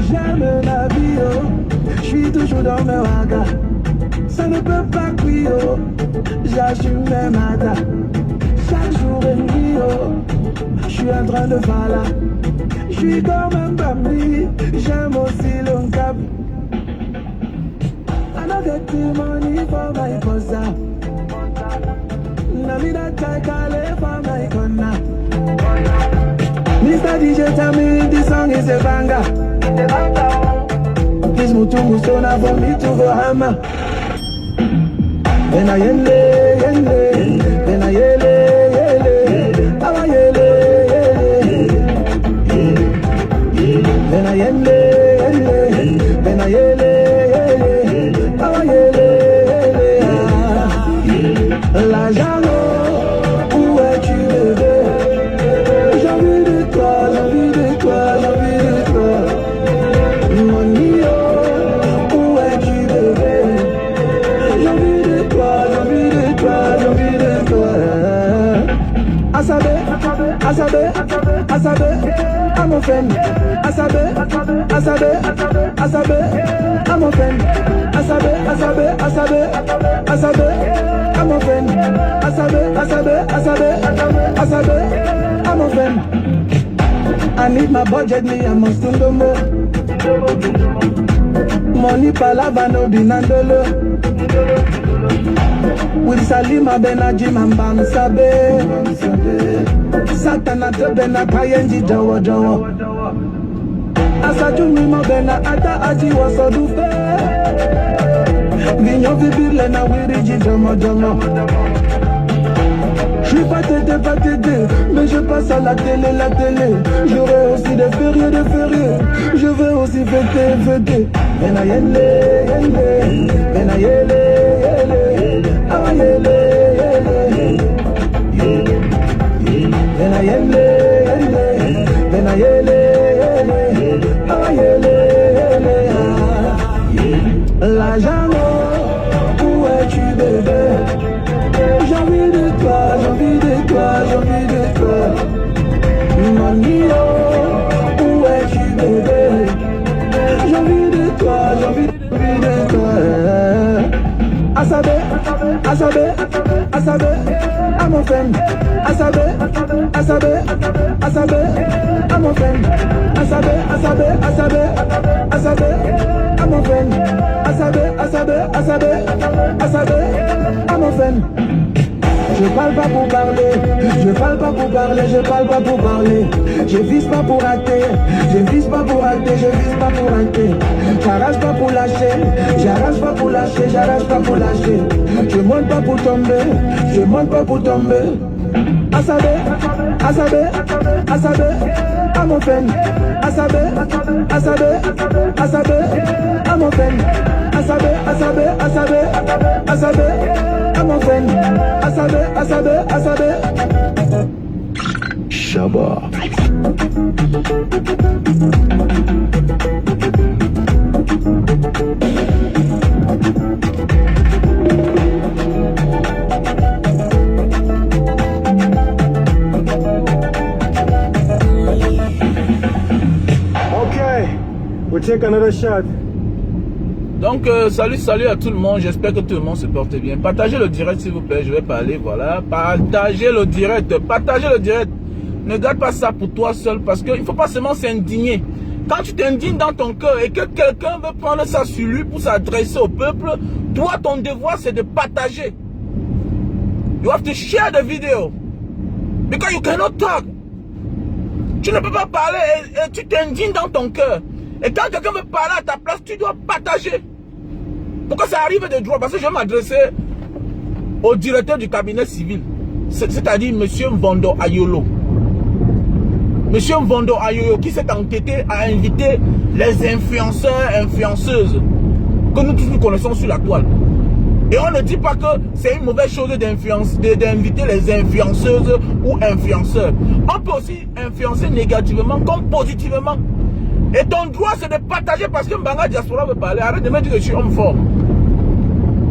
J'aime la vie, oh. Je suis toujours dans mes wagas. Ça ne peut pas cuire, oh. J'assume mes matas. Chaque jour et nuit, oh. Je suis en train de faire là. Je suis comme un bambi. J'aime aussi le cap. I don't get the money for my posa. Namida Kale for my corner. Mr. DJ tell me this song is a banger. This mutungu sona for me to go hammer. When I yele, yele, when I yele, yele, how I yele, yele, when I yele, yele, when I yele, yele, how I yele, yele, la jalo, où es-tu bébé? J'ai envie de toi, j'ai envie de toi, j'ai envie de toi. Mon nio, où es-tu bébé? J'ai envie de toi, j'ai envie de toi, j'ai envie de toi. Asabe, Asabe, Asabe, I'm a fan. Asabe, Asabe, Asabe, I'm a fan. Asabe, Asabe, Asabe, Asabe, I'm a fan. Asabe, Asabe, Asabe, Asabe, I'm a fan. I need my budget, me I must do more. Money palava no binandolo. With Salima Benaji Mambam Sabe. Satana to Bena Kayenji Jawa Jawa. Asajumi Mabena Ata Aji Wasodufe. Vignon Vibirle na Wiriji Jama Jama. Je suis pas t'aider, mais je passe à la télé. J'aurai aussi des fériés, je veux aussi fêter. Bena yele, yele, bena yele, yele, awa yele, yele, bena yele, yele, bena yele, yele, awa yele, yele. L'argent, où es-tu bébé? J'ai envie de toi, j'ai envie de toi, j'ai envie de toi. Mon nio, où es-tu bébé? J'ai envie de toi, j'ai envie de toi. Asabe, Asabe, Asabe, I'm a fan. Asabe, Asabe, Asabe, I'm a fan. Asabe, Asabe, Asabe, Asabe, I'm a fan. Asabe, Asabe, Asabe, Asabe, I'm a fan. Je parle pas pour parler, je parle pas pour parler, je parle pas pour parler. Je vise pas pour rater, je vise pas pour rater, je vise pas pour rater. J'arrache pas pour lâcher, j'arrache pas pour lâcher, j'arrache pas pour lâcher. Je monte pas pour tomber, je monte pas pour tomber. Asabe, Asabe, Asabe, I'm a fan. Asabe, Asabe, Asabe, I'm a fan. Asabe, Asabe, Asabe, Asabe, I'm a fan. Asabe, Asabe, Asabe. Shabba. Okay, we'll take another shot. Donc salut à tout le monde, j'espère que tout le monde se porte bien. Partagez le direct s'il vous plaît, je vais parler, voilà. Partagez le direct. Ne garde pas ça pour toi seul parce qu'il ne faut pas seulement s'indigner. Quand tu t'indignes dans ton cœur et que quelqu'un veut prendre ça sur lui pour s'adresser au peuple, toi ton devoir c'est de partager. You have to share the video. Because you cannot talk. Tu ne peux pas parler et tu t'indignes dans ton cœur. Et quand quelqu'un veut parler à ta place, tu dois partager. Pourquoi ça arrive de droit? Parce que je vais m'adresser au directeur du cabinet civil. C'est-à-dire M. Mvondo Ayolo. M. Mvondo Ayolo qui s'est entêté à inviter les influenceurs, influenceuses que nous tous nous connaissons sur la toile. Et on ne dit pas que c'est une mauvaise chose d'inviter les influenceuses ou influenceurs. On peut aussi influencer négativement comme positivement. Et ton droit c'est de partager parce que Mbanga Diaspora veut parler. Arrête de me dire que je suis homme fort.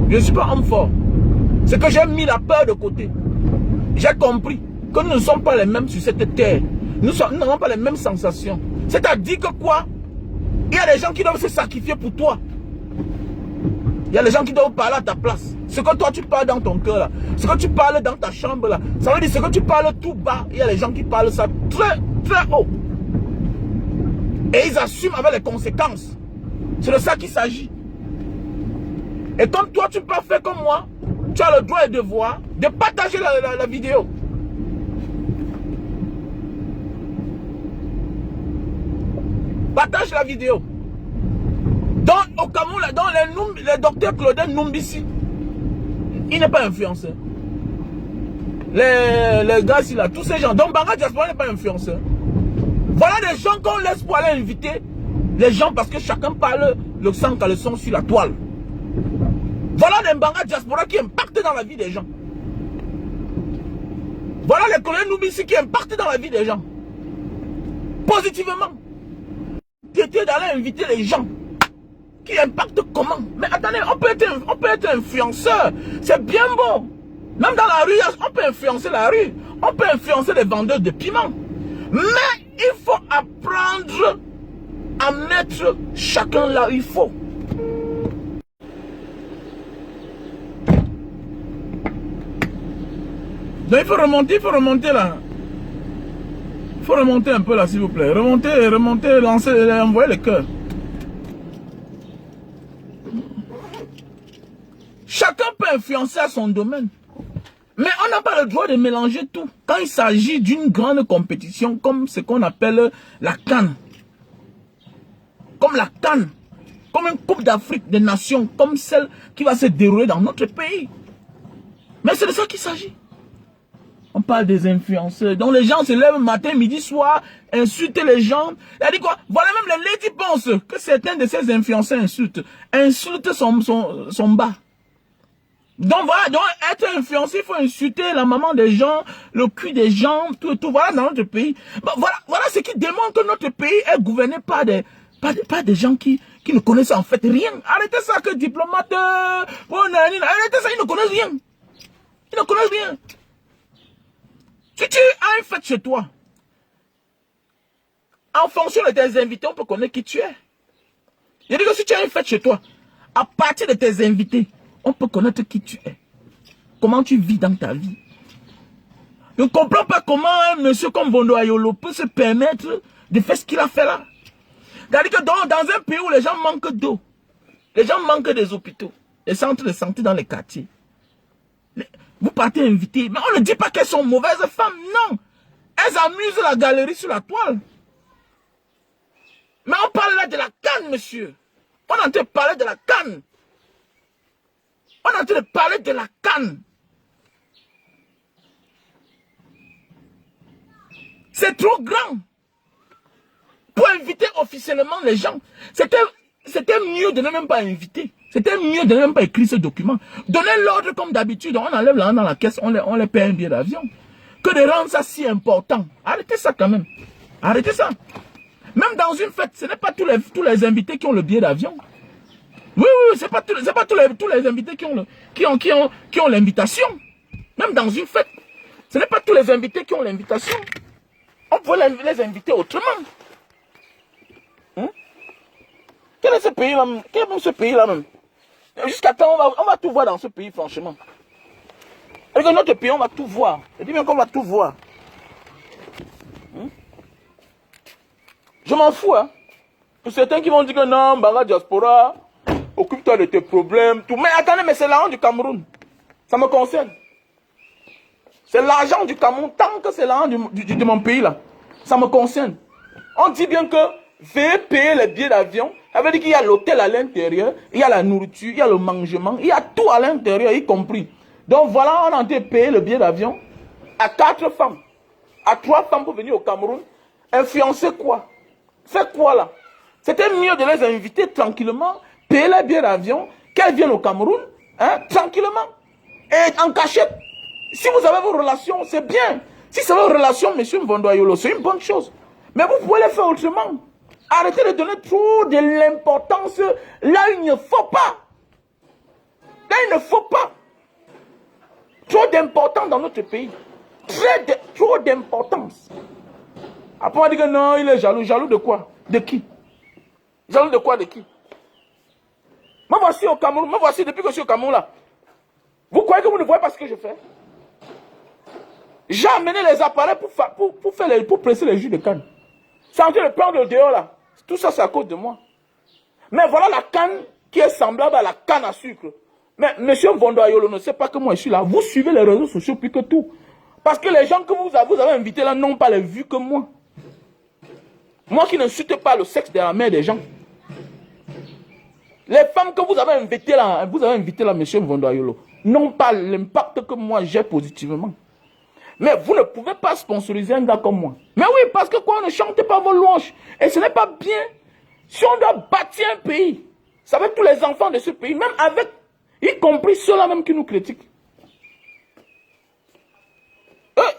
Je ne suis pas homme fort. C'est que j'ai mis la peur de côté. J'ai compris que nous ne sommes pas les mêmes sur cette terre. Nous n'avons pas les mêmes sensations. C'est-à-dire que quoi? Il y a des gens qui doivent se sacrifier pour toi. Il y a des gens qui doivent parler à ta place. Ce que toi tu parles dans ton cœur là, ce que tu parles dans ta chambre là, ça veut dire ce que tu parles tout bas. Il y a des gens qui parlent ça très très haut. Et ils assument avec les conséquences. C'est de ça qu'il s'agit. Et comme toi tu peux faire comme moi, tu as le droit et le devoir de partager la vidéo. Partage la vidéo. Au Cameroun, dans les docteurs Claudel Numbisi, il n'est pas influenceur. Les gars ici là, tous ces gens, donc Banga Diaspora n'est pas influenceur. Voilà des gens qu'on laisse pour aller inviter les gens parce que chacun parle le sang caleçon sur la toile. Voilà les Banga Diaspora qui impactent dans la vie des gens. Voilà les collègues Numbisi qui impactent dans la vie des gens. Positivement. T'étais d'aller inviter les gens qui impactent comment? Mais attendez, on peut être influenceur. C'est bien beau. Même dans la rue, on peut influencer la rue. On peut influencer les vendeurs de piments. Mais il faut apprendre à mettre chacun là où il faut. Donc il faut remonter là. Il faut remonter un peu là s'il vous plaît. Remonter, lancer, envoyer le cœur. Chacun peut influencer à son domaine. Mais on n'a pas le droit de mélanger tout. Quand il s'agit d'une grande compétition comme ce qu'on appelle la CAN. Comme la CAN. Comme une Coupe d'Afrique des Nations. Comme celle qui va se dérouler dans notre pays. Mais c'est de ça qu'il s'agit. On parle des influenceurs. Donc les gens se lèvent matin, midi, soir, insultent les gens. Il a dit quoi? Voilà même les ladies pensent que certains de ces influenceurs insultent son bas. Donc voilà, donc être influencé, il faut insulter la maman des gens, le cul des gens, tout voilà dans notre pays. Voilà ce qui démontre que notre pays est gouverné par des gens qui ne connaissent en fait rien. Arrêtez ça que diplomate, arrêtez ça, ils ne connaissent rien. Ils ne connaissent rien. Si tu as une fête chez toi, en fonction de tes invités, on peut connaître qui tu es. Je dis que si tu as une fête chez toi, à partir de tes invités, on peut connaître qui tu es. Comment tu vis dans ta vie. Je ne comprends pas comment un monsieur comme Bondo Ayolo peut se permettre de faire ce qu'il a fait là. C'est-à-dire que dans un pays où les gens manquent d'eau, les gens manquent des hôpitaux, des centres de santé dans les quartiers. Vous partez inviter, mais on ne dit pas qu'elles sont mauvaises femmes, non. Elles amusent la galerie sur la toile. Mais on parle là de la canne, monsieur. On est en train de parler de la canne. On est en train de parler de la canne. C'est trop grand. Pour inviter officiellement les gens, c'était mieux de ne même pas inviter. C'était mieux de ne même pas écrire ce document. Donner l'ordre comme d'habitude. On enlève l'argent dans la caisse, on les paie un billet d'avion. Que de rendre ça si important. Arrêtez ça quand même. Arrêtez ça. Même dans une fête, ce n'est pas tous les invités qui ont le billet d'avion. Oui, c'est pas tous les invités qui ont l'invitation. Même dans une fête, ce n'est pas tous les invités qui ont l'invitation. On peut les inviter autrement. Quel est ce pays-là? Quel est ce pays-là même? Jusqu'à temps, on va tout voir dans ce pays, franchement. Et dans notre pays, on va tout voir. Je dis bien qu'on va tout voir. Je m'en fous, hein. Pour certains qui vont dire que non, Banga Diaspora, occupe-toi de tes problèmes, tout. Mais attendez, mais c'est l'argent du Cameroun. Ça me concerne. C'est l'argent du Cameroun. Tant que c'est l'argent de mon pays, là, ça me concerne. On dit bien que veuillez payer les billets d'avion. Ça veut dire qu'il y a l'hôtel à l'intérieur, il y a la nourriture, il y a le mangement, il y a tout à l'intérieur, y compris. Donc voilà, on a été payer le billet d'avion à 4 femmes, à 3 femmes pour venir au Cameroun. Influencer quoi? Faire quoi là? C'était mieux de les inviter tranquillement, payer les billets d'avion, qu'elles viennent au Cameroun, hein, tranquillement. Et en cachette. Si vous avez vos relations, c'est bien. Si c'est vos relations, monsieur Mbondoayolo, c'est une bonne chose. Mais vous pouvez les faire autrement. Arrêtez de donner trop de l'importance là où il ne faut pas. Là il ne faut pas. Trop d'importance dans notre pays. Trop d'importance. Après, on va dire que non, il est jaloux. Jaloux de quoi? De qui? Jaloux de quoi? De qui? Me voici au Cameroun. Me voici depuis que je suis au Cameroun là. Vous croyez que vous ne voyez pas ce que je fais? J'ai amené les appareils pour presser les jus de canne. C'est en train de prendre le dehors là. Tout ça, c'est à cause de moi. Mais voilà la canne qui est semblable à la canne à sucre. Mais monsieur Vondoayolo ne sait pas que moi je suis là. Vous suivez les réseaux sociaux plus que tout. Parce que les gens que vous avez invités là n'ont pas les vues que moi. Moi qui n'insulte pas le sexe de la mère des gens. Les femmes que vous avez invitées là, monsieur Vondoayolo, n'ont pas l'impact que moi j'ai positivement. Mais vous ne pouvez pas sponsoriser un gars comme moi. Mais oui, parce que quoi, on ne chante pas vos louanges. Et ce n'est pas bien. Si on doit bâtir un pays, ça va être tous les enfants de ce pays, même avec, y compris ceux-là même qui nous critiquent.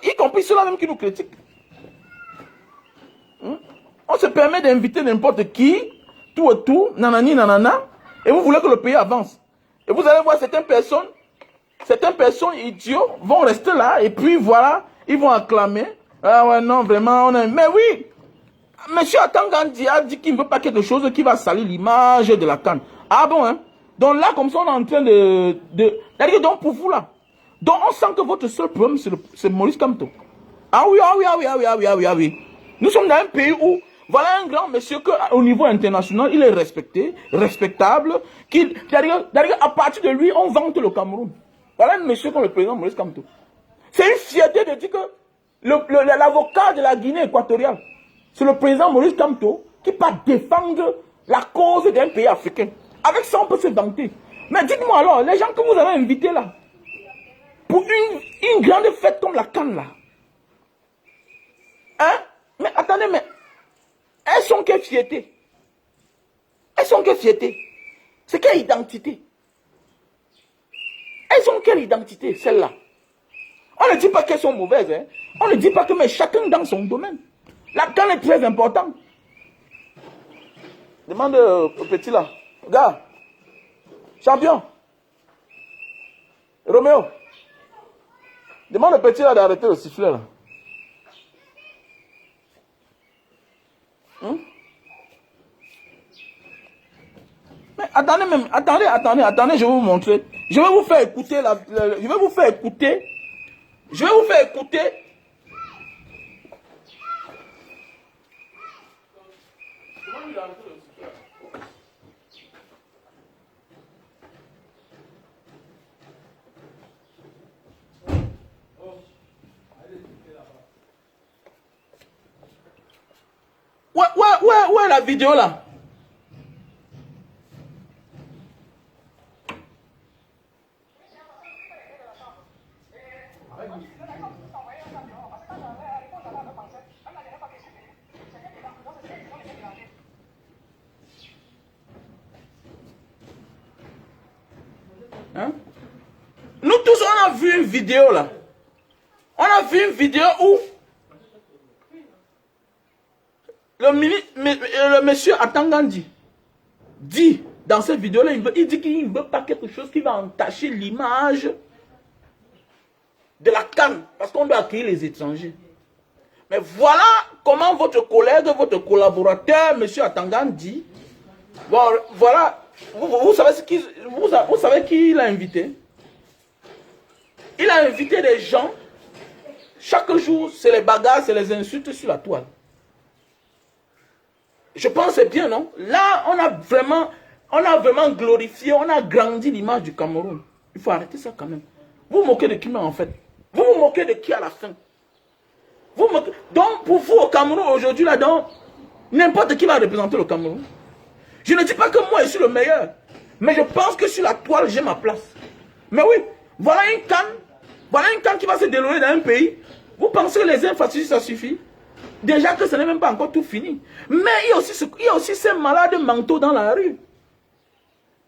Y compris ceux-là même qui nous critiquent. On se permet d'inviter n'importe qui, tout et tout, nanani, nanana, et vous voulez que le pays avance. Et vous allez voir certaines personnes idiots vont rester là, et puis voilà, ils vont acclamer. Ah ouais, non, vraiment, on est... Mais oui, monsieur Atangandi a dit qu'il ne veut pas quelque chose qui va salir l'image de la canne. Ah bon, hein? Donc là, comme ça, on est en train c'est-à-dire donc pour vous là, donc on sent que votre seul problème, c'est Maurice Kamto. Ah oui, ah oui, ah oui, ah oui, ah oui, ah oui, ah oui. Nous sommes dans un pays où, voilà un grand monsieur qu'au niveau international, il est respecté, respectable, c'est-à-dire à partir de lui, on vante le Cameroun. Voilà un monsieur comme le président Maurice Kamto. C'est une fierté de dire que l'avocat de la Guinée équatoriale, c'est le président Maurice Kamto qui part défendre la cause d'un pays africain. Avec ça, on peut se vanter. Mais dites-moi alors, les gens que vous avez invités là, pour une grande fête comme la Cannes là, hein? Mais attendez, mais elles sont quelle fierté? Elles sont quelle fierté? C'est quelle identité? Elles ont quelle identité, celles-là? On ne dit pas qu'elles sont mauvaises, hein? On ne dit pas que, mais chacun dans son domaine. La Cannes est très importante. Demande au petit là. Gars, champion, Roméo, demande au petit là d'arrêter le sifflet là. Mais attendez, je vais vous montrer. Je vais vous faire écouter Ouais, la vidéo là. Hein? Nous tous, on a vu une vidéo là. On a vu une vidéo où le monsieur Atangandi dit dans cette vidéo-là, il dit qu'il ne veut pas quelque chose qui va entacher l'image de la Cannes, parce qu'on doit accueillir les étrangers. Mais voilà comment votre collègue, votre collaborateur, monsieur Atangandi, bon, voilà, vous savez qui il a invité? Il a invité des gens, chaque jour, c'est les bagarres, c'est les insultes sur la toile. Je pense que c'est bien, non? Là, on a vraiment glorifié, on a grandi l'image du Cameroun. Il faut arrêter ça quand même. Vous vous moquez de qui, mais en fait? Vous vous moquez de qui à la fin? Donc, pour vous, au Cameroun, aujourd'hui, là, n'importe qui va représenter le Cameroun. Je ne dis pas que moi, je suis le meilleur. Mais je pense que sur la toile, j'ai ma place. Mais oui, voilà une canne qui va se dérouler dans un pays. Vous pensez que les infrastructures, ça suffit? Déjà que ce n'est même pas encore tout fini. Mais il y a aussi ces malades mentaux dans la rue.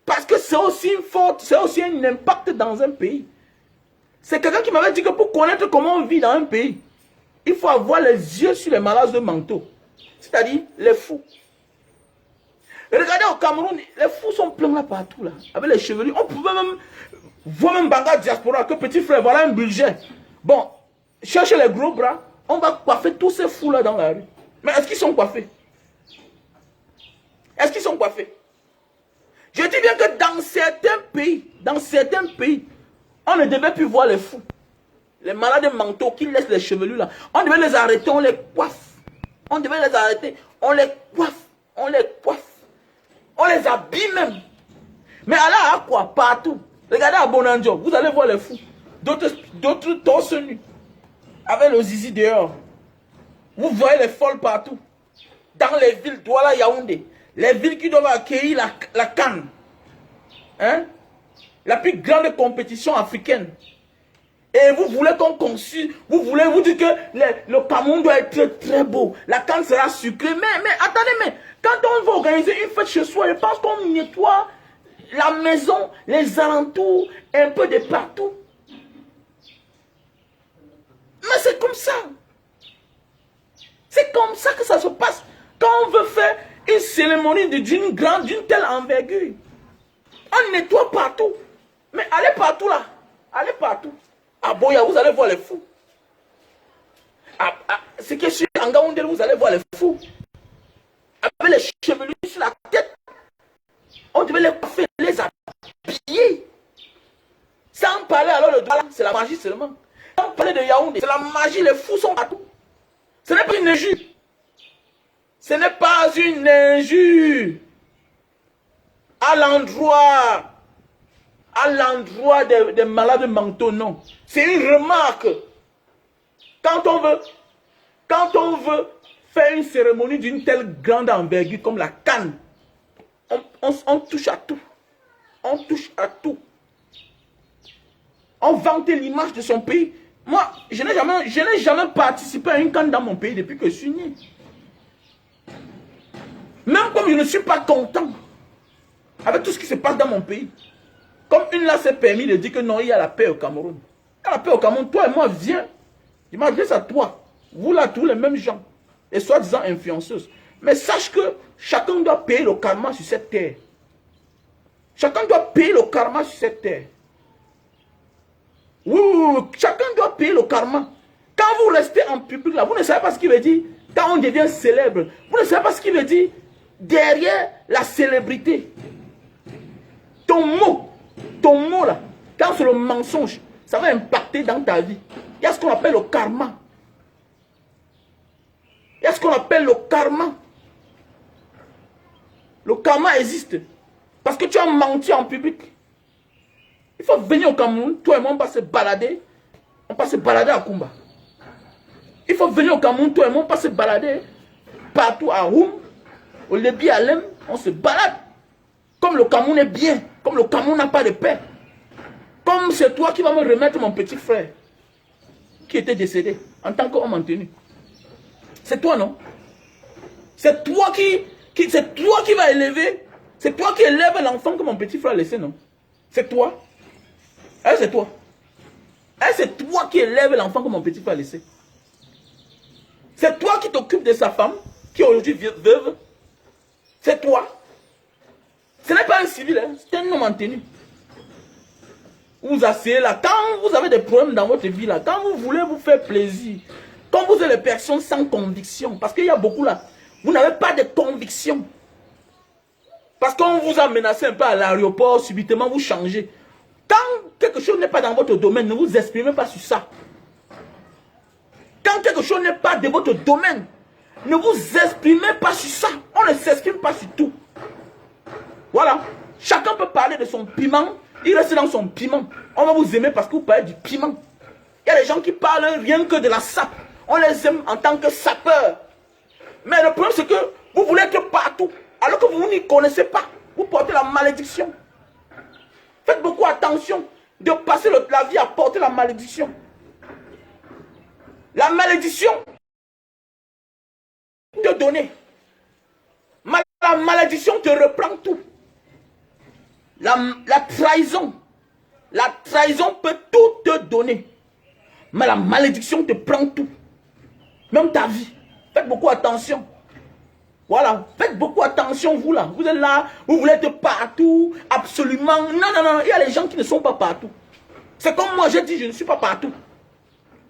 Parce que c'est aussi une faute, c'est aussi un impact dans un pays. C'est quelqu'un qui m'avait dit que pour connaître comment on vit dans un pays, il faut avoir les yeux sur les malades mentaux. C'est-à-dire les fous. Regardez au Cameroun, les fous sont pleins là partout, là, avec les chevelures. On pouvait même voir même Banga Diaspora, que petit frère, voilà un budget. Bon, cherchez les gros bras, on va coiffer tous ces fous là dans la rue. Mais est-ce qu'ils sont coiffés? Est-ce qu'ils sont coiffés? Je dis bien que dans certains pays, on ne devait plus voir les fous. Les malades mentaux qui laissent les chevelus là. On devait les arrêter, on les coiffe. On devait les arrêter, on les coiffe. On les coiffe. On les habille même. Mais là, à quoi? Partout. Regardez à Bonanjo, vous allez voir les fous. D'autres torse nus. Avec le zizi dehors. Vous voyez les folles partout. Dans les villes, Douala, Yaoundé. Les villes qui doivent accueillir la CAN. Hein? La plus grande compétition africaine. Et vous voulez qu'on conçue, vous dites que le Cameroun doit être très beau. La CAN sera sucrée. Mais attendez, mais quand on va organiser une fête chez soi, je pense qu'on nettoie la maison, les alentours, un peu de partout. Mais c'est comme ça. C'est comme ça que ça se passe. Quand on veut faire une cérémonie d'une telle envergure, on nettoie partout. Mais allez partout là. Allez partout. À Boya, vous allez voir les fous. Ce qui est sur Angaoundé, vous allez voir les fous. Avec les chevelus sur la tête. On devait les coiffer, les habiller. Sans parler alors de Douala, c'est la magie seulement. Sans parler de Yaoundé, c'est la magie, les fous sont partout. Ce n'est pas une injure. Ce n'est pas une injure. À l'endroit des malades mentaux, non. C'est une remarque. Quand on veut faire une cérémonie d'une telle grande envergure comme la CAN, on touche à tout. On touche à tout. On vante l'image de son pays. Moi, je n'ai jamais participé à une CAN dans mon pays depuis que je suis né. Même comme je ne suis pas content avec tout ce qui se passe dans mon pays. Comme une là s'est permis de dire que non, il y a la paix au Cameroun. Il y a la paix au Cameroun. Toi et moi, viens. Je m'adresse à toi. Vous là, tous les mêmes gens. Et soi-disant influenceuses. Mais sache que chacun doit payer le karma sur cette terre. Chacun doit payer le karma sur cette terre. Oui, chacun doit payer le karma. Quand vous restez en public là, vous ne savez pas ce qu'il veut dire. Quand on devient célèbre, vous ne savez pas ce qu'il veut dire derrière la célébrité. Ton mot là, quand c'est le mensonge, ça va impacter dans ta vie. Il y a ce qu'on appelle le karma. Il y a ce qu'on appelle le karma. Le karma existe. Parce que tu as menti en public. Il faut venir au Cameroun, toi et moi on va se balader. On va se balader à Kumba. Il faut venir au Cameroun, toi et moi on va se balader partout à Roum, au Lébi Alem, on se balade. Comme le Cameroun est bien, comme le Cameroun n'a pas de paix. Comme c'est toi qui vas me remettre mon petit frère qui était décédé en tant qu'homme en tenue. C'est toi, non? C'est toi qui vas élever. C'est toi qui élèves l'enfant que mon petit frère a laissé, non? C'est toi. C'est toi. C'est toi qui élèves l'enfant que mon petit frère a laissé. C'est toi qui t'occupes de sa femme, qui est aujourd'hui veuve. C'est toi. Ce n'est pas un civil, hein? C'est un homme en tenue. Vous asseyez là, quand vous avez des problèmes dans votre vie là, quand vous voulez vous faire plaisir, quand vous êtes des personnes sans conviction, parce qu'il y a beaucoup là, vous n'avez pas de conviction. Parce qu'on vous a menacé un peu à l'aéroport, subitement vous changez. Quand quelque chose n'est pas dans votre domaine, ne vous exprimez pas sur ça. Quand quelque chose n'est pas de votre domaine, ne vous exprimez pas sur ça. On ne s'exprime pas sur tout. Voilà. Chacun peut parler de son piment. Il reste dans son piment. On va vous aimer parce que vous parlez du piment. Il y a des gens qui parlent rien que de la sape. On les aime en tant que sapeurs. Mais le problème c'est que vous voulez être partout. Alors que vous n'y connaissez pas. Vous portez la malédiction. Faites beaucoup attention de passer la vie à porter la malédiction. La malédiction te donner. La malédiction te reprend tout. La trahison peut tout te donner. Mais la malédiction te prend tout. Même ta vie. Faites beaucoup attention. Voilà. Faites beaucoup attention, vous là. Vous êtes là, vous voulez être partout. Absolument. Non. Il y a les gens qui ne sont pas partout. C'est comme moi, j'ai dit, je ne suis pas partout.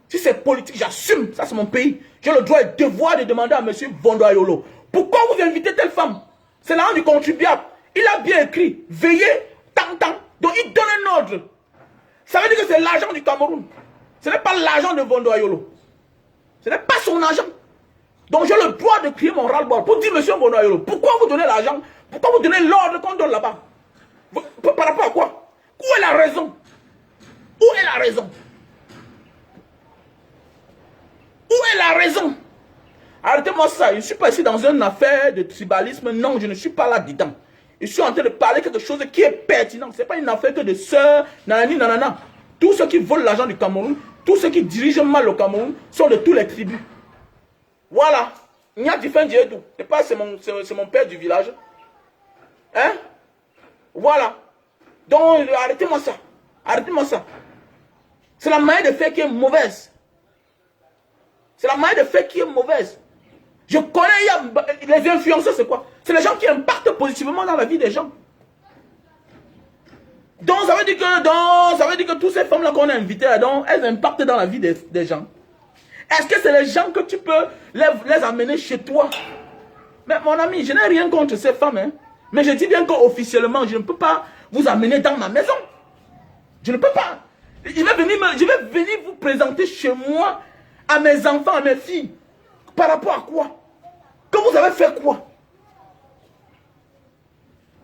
Si c'est politique, j'assume. Ça, c'est mon pays. J'ai le droit et le devoir de demander à M. Vondoayolo. Pourquoi vous invitez telle femme? C'est l'argent du contribuable. Il a bien écrit. Veillez, tant. Donc, il donne un ordre. Ça veut dire que c'est l'argent du Cameroun. Ce n'est pas l'argent de Vondoayolo. Ce n'est pas son argent. Donc, j'ai le droit de crier mon ras-le-bol pour dire, M. Vondoayolo, pourquoi vous donnez l'argent? Pourquoi vous donnez l'ordre qu'on donne là-bas? Par rapport à quoi? Où est la raison? Où est la raison? Où est la raison? Arrêtez-moi ça. Je ne suis pas ici dans une affaire de tribalisme. Non, je ne suis pas là-dedans. Je suis en train de parler quelque chose qui est pertinent. Ce n'est pas une affaire que de sœurs, nanani, nanana. Tous ceux qui volent l'argent du Cameroun, tous ceux qui dirigent mal le Cameroun sont de tous les tribus. Voilà. Il y a différents Diédou. C'est mon père du village. Hein? Voilà. Donc, arrêtez-moi ça. Arrêtez-moi ça. C'est la manière de faire qui est mauvaise. C'est la manière de faire qui est mauvaise. Je connais, les influenceurs, c'est quoi? C'est les gens qui impactent positivement dans la vie des gens. Donc, ça veut dire que toutes ces femmes-là qu'on a invitées, donc, elles impactent dans la vie des gens. Est-ce que c'est les gens que tu peux les amener chez toi? Mais mon ami, je n'ai rien contre ces femmes. Hein. Mais je dis bien qu'officiellement, je ne peux pas vous amener dans ma maison. Je ne peux pas. Je vais venir vous présenter chez moi, à mes enfants, à mes filles. Par rapport à quoi? Que vous avez fait quoi?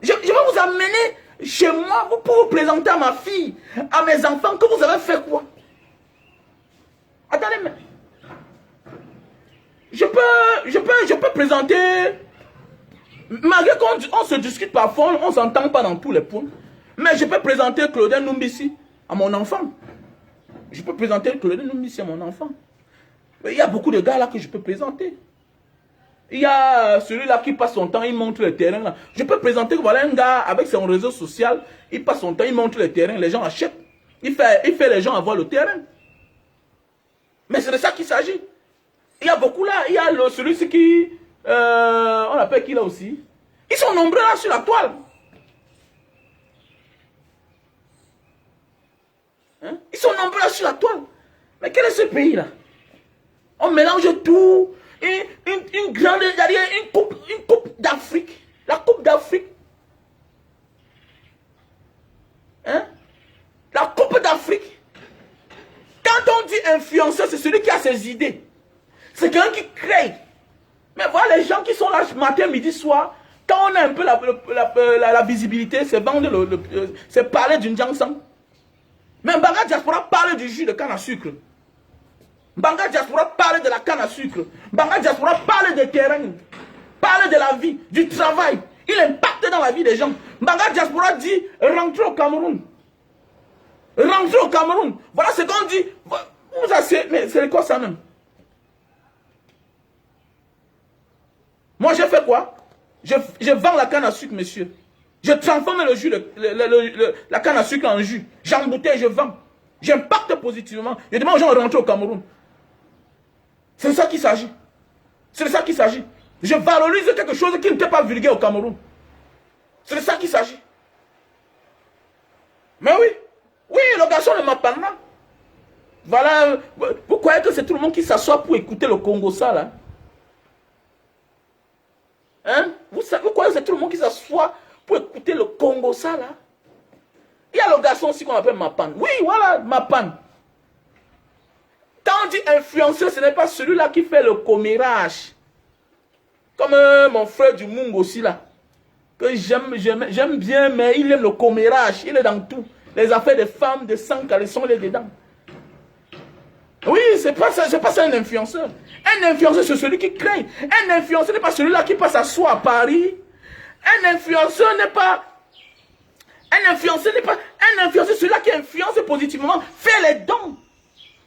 Je vais vous amener chez moi pour vous présenter à ma fille, à mes enfants, que vous avez fait quoi? Attendez, mais je peux présenter, malgré qu'on se discute parfois, on ne s'entend pas dans tous les points, mais je peux présenter Claudel Numbissi à mon enfant. Je peux présenter Claudel Numbissi à mon enfant. Mais il y a beaucoup de gars là que je peux présenter. Il y a celui-là qui passe son temps, il montre le terrain là. Je peux présenter, voilà un gars avec son réseau social, il passe son temps, il montre le terrain, les gens achètent. Il fait les gens avoir le terrain. Mais c'est de ça qu'il s'agit. Il y a beaucoup là, il y a celui-ci qui, on appelle qui là aussi. Ils sont nombreux là sur la toile. Hein? Ils sont nombreux là sur la toile. Mais quel est ce pays là? On mélange tout. Une grande, une coupe d'Afrique. La coupe d'Afrique. Hein? La coupe d'Afrique. Quand on dit influenceur, c'est celui qui a ses idées. C'est quelqu'un qui crée. Mais voilà les gens qui sont là matin, midi, soir. Quand on a un peu la visibilité, c'est vendre c'est parler d'une jansan. Mais Mbanga Diaspora parle du jus de canne à sucre. Mbanga Diaspora parle de la canne à sucre. Mbanga Diaspora parle des terrains. Parle de la vie, du travail. Il impacte dans la vie des gens. Mbanga Diaspora dit rentrez au Cameroun. Rentrez au Cameroun. Voilà ce qu'on dit. Mais c'est quoi ça même? Moi j'ai fait quoi? Je vends la canne à sucre, monsieur. Je transforme le jus, la canne à sucre en jus. J'embouteille, je vends. J'impacte positivement. Je demande aux gens de rentrer au Cameroun. C'est de ça qu'il s'agit. C'est de ça qu'il s'agit. Je valorise quelque chose qui n'était pas vulgaire au Cameroun. C'est de ça qu'il s'agit. Mais oui. Oui, le garçon de Mapana. Voilà. Vous croyez que c'est tout le monde qui s'assoit pour écouter le Congo ça là? Hein? Vous croyez que c'est tout le monde qui s'assoit pour écouter le Congo ça là? Il y a le garçon aussi qu'on appelle Mapan. Oui, voilà, Mapan. Quand on dit influenceur, ce n'est pas celui-là qui fait le commérage. Comme mon frère du Mungo aussi là. Que j'aime bien, mais il aime le commérage. Il est dans tout. Les affaires des femmes, de sang, caleçon, il est dedans. Oui, c'est pas ça un influenceur. Un influenceur, c'est celui qui crée. Un influenceur n'est pas celui-là qui passe à soi à Paris. Un influenceur n'est pas... Un influenceur n'est pas... Un influenceur, celui-là qui influence positivement. Fais les dons.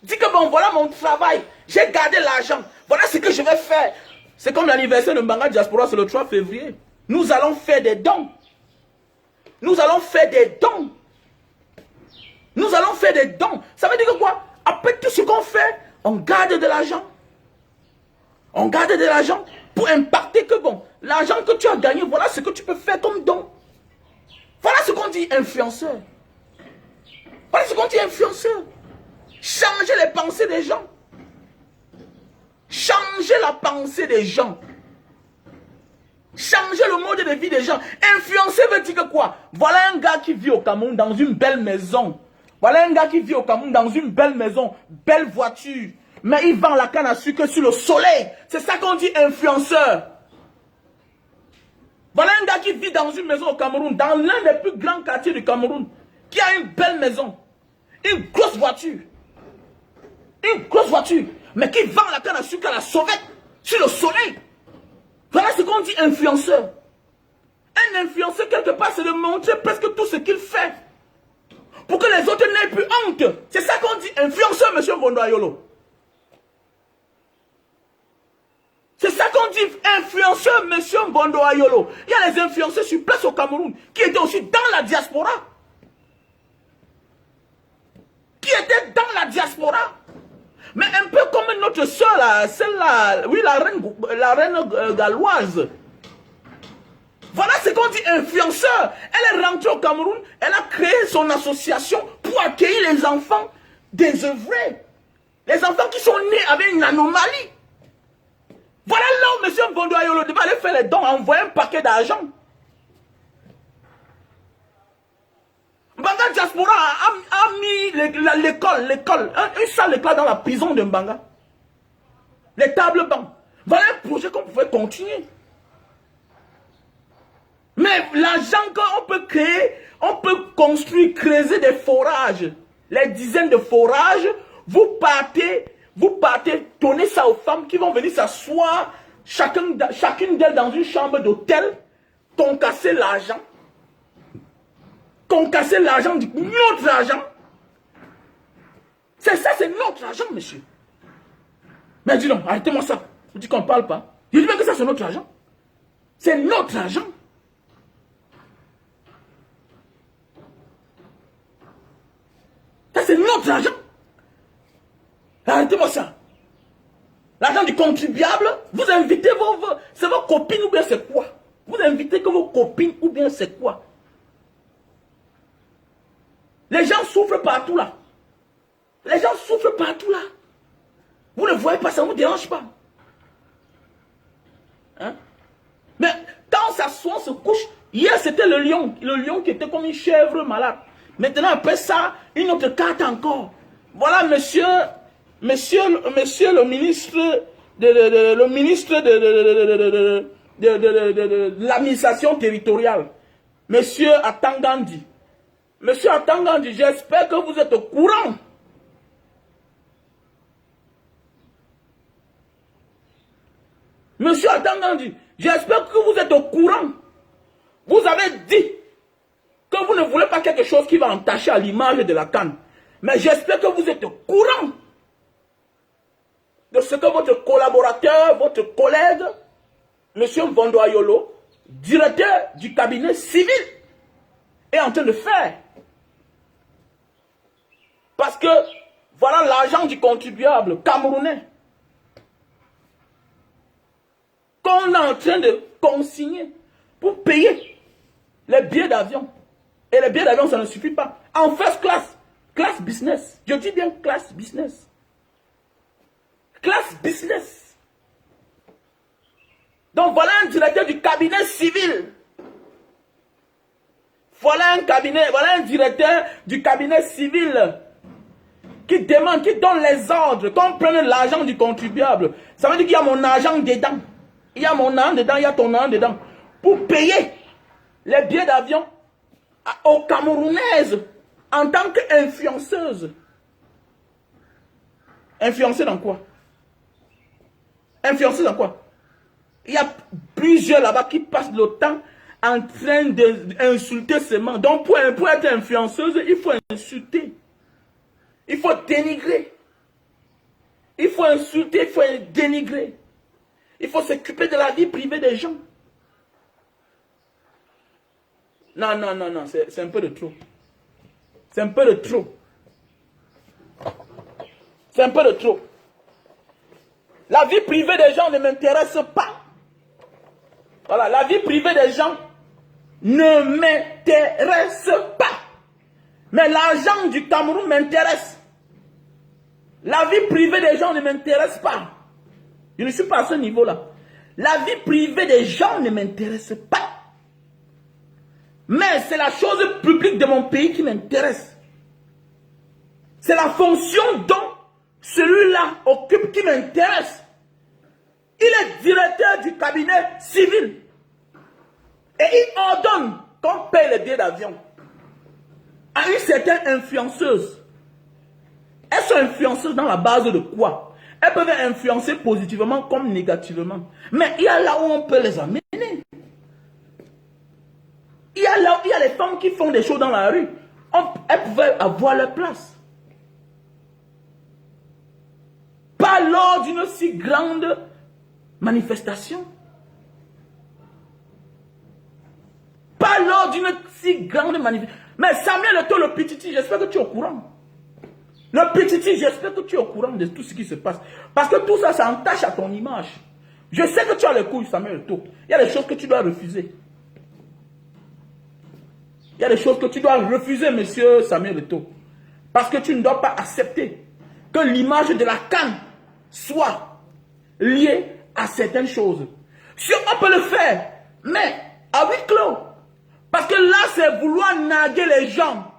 Dis que bon, voilà mon travail. J'ai gardé l'argent. Voilà ce que je vais faire. C'est comme l'anniversaire de Mbanga Diaspora, c'est le 3 février. Nous allons faire des dons. Nous allons faire des dons. Nous allons faire des dons. Ça veut dire que quoi? Après tout ce qu'on fait, on garde de l'argent. On garde de l'argent pour impacter que bon, l'argent que tu as gagné, voilà ce que tu peux faire comme don. Voilà ce qu'on dit influenceur. Voilà ce qu'on dit influenceur. Changez les pensées des gens. Changez la pensée des gens. Changez le mode de vie des gens. Influencer veut dire que quoi? Voilà un gars qui vit au Cameroun dans une belle maison. Voilà un gars qui vit au Cameroun dans une belle maison, belle voiture. Mais il vend la canne à sucre sur le soleil. C'est ça qu'on dit influenceur. Voilà un gars qui vit dans une maison au Cameroun, dans l'un des plus grands quartiers du Cameroun, qui a une belle maison, une grosse voiture. Une grosse voiture. Mais qui vend la canne à sucre à la sauvette sur le soleil. Voilà ce qu'on dit influenceur. Un influenceur, quelque part, c'est de montrer presque tout ce qu'il fait. Pour que les autres n'aient plus honte. C'est ça qu'on dit influenceur, monsieur Mbondo Ayolo. C'est ça qu'on dit influenceur, monsieur Mbondo Ayolo. Il y a les influenceurs sur place au Cameroun qui étaient aussi dans la diaspora. Qui étaient dans la diaspora. Mais un peu comme notre soeur, celle-là, oui, la reine galloise. Voilà ce qu'on dit influenceur. Elle est rentrée au Cameroun, elle a créé son association pour accueillir les enfants désœuvrés. Les enfants qui sont nés avec une anomalie. Voilà là où M. Mbondo Ayolo devait aller faire les dons, envoyer un paquet d'argent. Mbanga Diaspora a mis l'école, une salle d'école dans la prison de Mbanga. Les tables bancs. Voilà un projet qu'on pouvait continuer. Mais l'argent qu'on peut créer, on peut construire, creuser des forages. Les dizaines de forages, vous partez, donner ça aux femmes qui vont venir s'asseoir, chacune d'elles dans une chambre d'hôtel, concasser l'argent. Concasser l'argent, notre argent. C'est ça, c'est notre argent, monsieur. Mais dis donc, arrêtez-moi ça. Vous dites qu'on ne parle pas. Je dis bien que ça, c'est notre argent. C'est notre argent. Ça, c'est notre argent. Arrêtez-moi ça. L'argent du contribuable, vous invitez c'est vos copines ou bien c'est quoi? Vous invitez que vos copines ou bien c'est quoi? Les gens souffrent partout là. Les gens souffrent partout là. Vous ne voyez pas, ça ne vous dérange pas. Hein? Mais quand on s'assoit, on se couche. Hier c'était le lion qui était comme une chèvre malade. Maintenant après ça, une autre carte encore. Voilà monsieur le ministre de l'administration territoriale. Monsieur Atangandi. Monsieur Atangandi, j'espère que vous êtes au courant. Monsieur Atangandi, j'espère que vous êtes au courant. Vous avez dit que vous ne voulez pas quelque chose qui va entacher à l'image de la canne. Mais j'espère que vous êtes au courant de ce que votre collaborateur, votre collègue, monsieur Mbondo Ayolo, directeur du cabinet civil, est en train de faire. Parce que voilà l'argent du contribuable camerounais qu'on est en train de consigner pour payer les billets d'avion. Et les billets d'avion, ça ne suffit pas. En first class, class business. Je dis bien class business. Class business. Donc voilà un directeur du cabinet civil. Voilà un directeur du cabinet civil qui demande, qui donne les ordres, qu'on prenne l'argent du contribuable. Ça veut dire qu'il y a mon argent dedans. Il y a mon argent dedans, il y a ton argent dedans. Pour payer les billets d'avion aux Camerounaises en tant qu'influenceuse. Influencer dans quoi? Influencer dans quoi? Il y a plusieurs là-bas qui passent le temps en train d'insulter seulement. Donc pour être influenceuse, il faut insulter. Il faut dénigrer. Il faut insulter, il faut dénigrer. Il faut s'occuper de la vie privée des gens. Non, c'est un peu de trop. C'est un peu de trop. C'est un peu de trop. La vie privée des gens ne m'intéresse pas. Voilà, la vie privée des gens ne m'intéresse pas. Mais l'argent du Cameroun m'intéresse. La vie privée des gens ne m'intéresse pas. Je ne suis pas à ce niveau-là. La vie privée des gens ne m'intéresse pas. Mais c'est la chose publique de mon pays qui m'intéresse. C'est la fonction dont celui-là occupe qui m'intéresse. Il est directeur du cabinet civil. Et il ordonne qu'on paye les billets d'avion à une certaine influenceuse. Elles sont influenceuses dans la base de quoi? Elles peuvent influencer positivement comme négativement. Mais il y a là où on peut les amener. Il y a là où il y a les femmes qui font des choses dans la rue. Elles pouvaient avoir leur place. Pas lors d'une si grande manifestation. Pas lors d'une si grande manifestation. Mais Samuel Eto'o, le petit, j'espère que tu es au courant. Le petit, j'espère que tu es au courant de tout ce qui se passe. Parce que tout ça, ça entache à ton image. Je sais que tu as les couilles, Samuel Eto'o. Il y a des choses que tu dois refuser. Il y a des choses que tu dois refuser, monsieur Samuel Eto'o. Parce que tu ne dois pas accepter que l'image de la CAN soit liée à certaines choses. Si on peut le faire, mais à huis clos. Parce que là, c'est vouloir naguer les gens.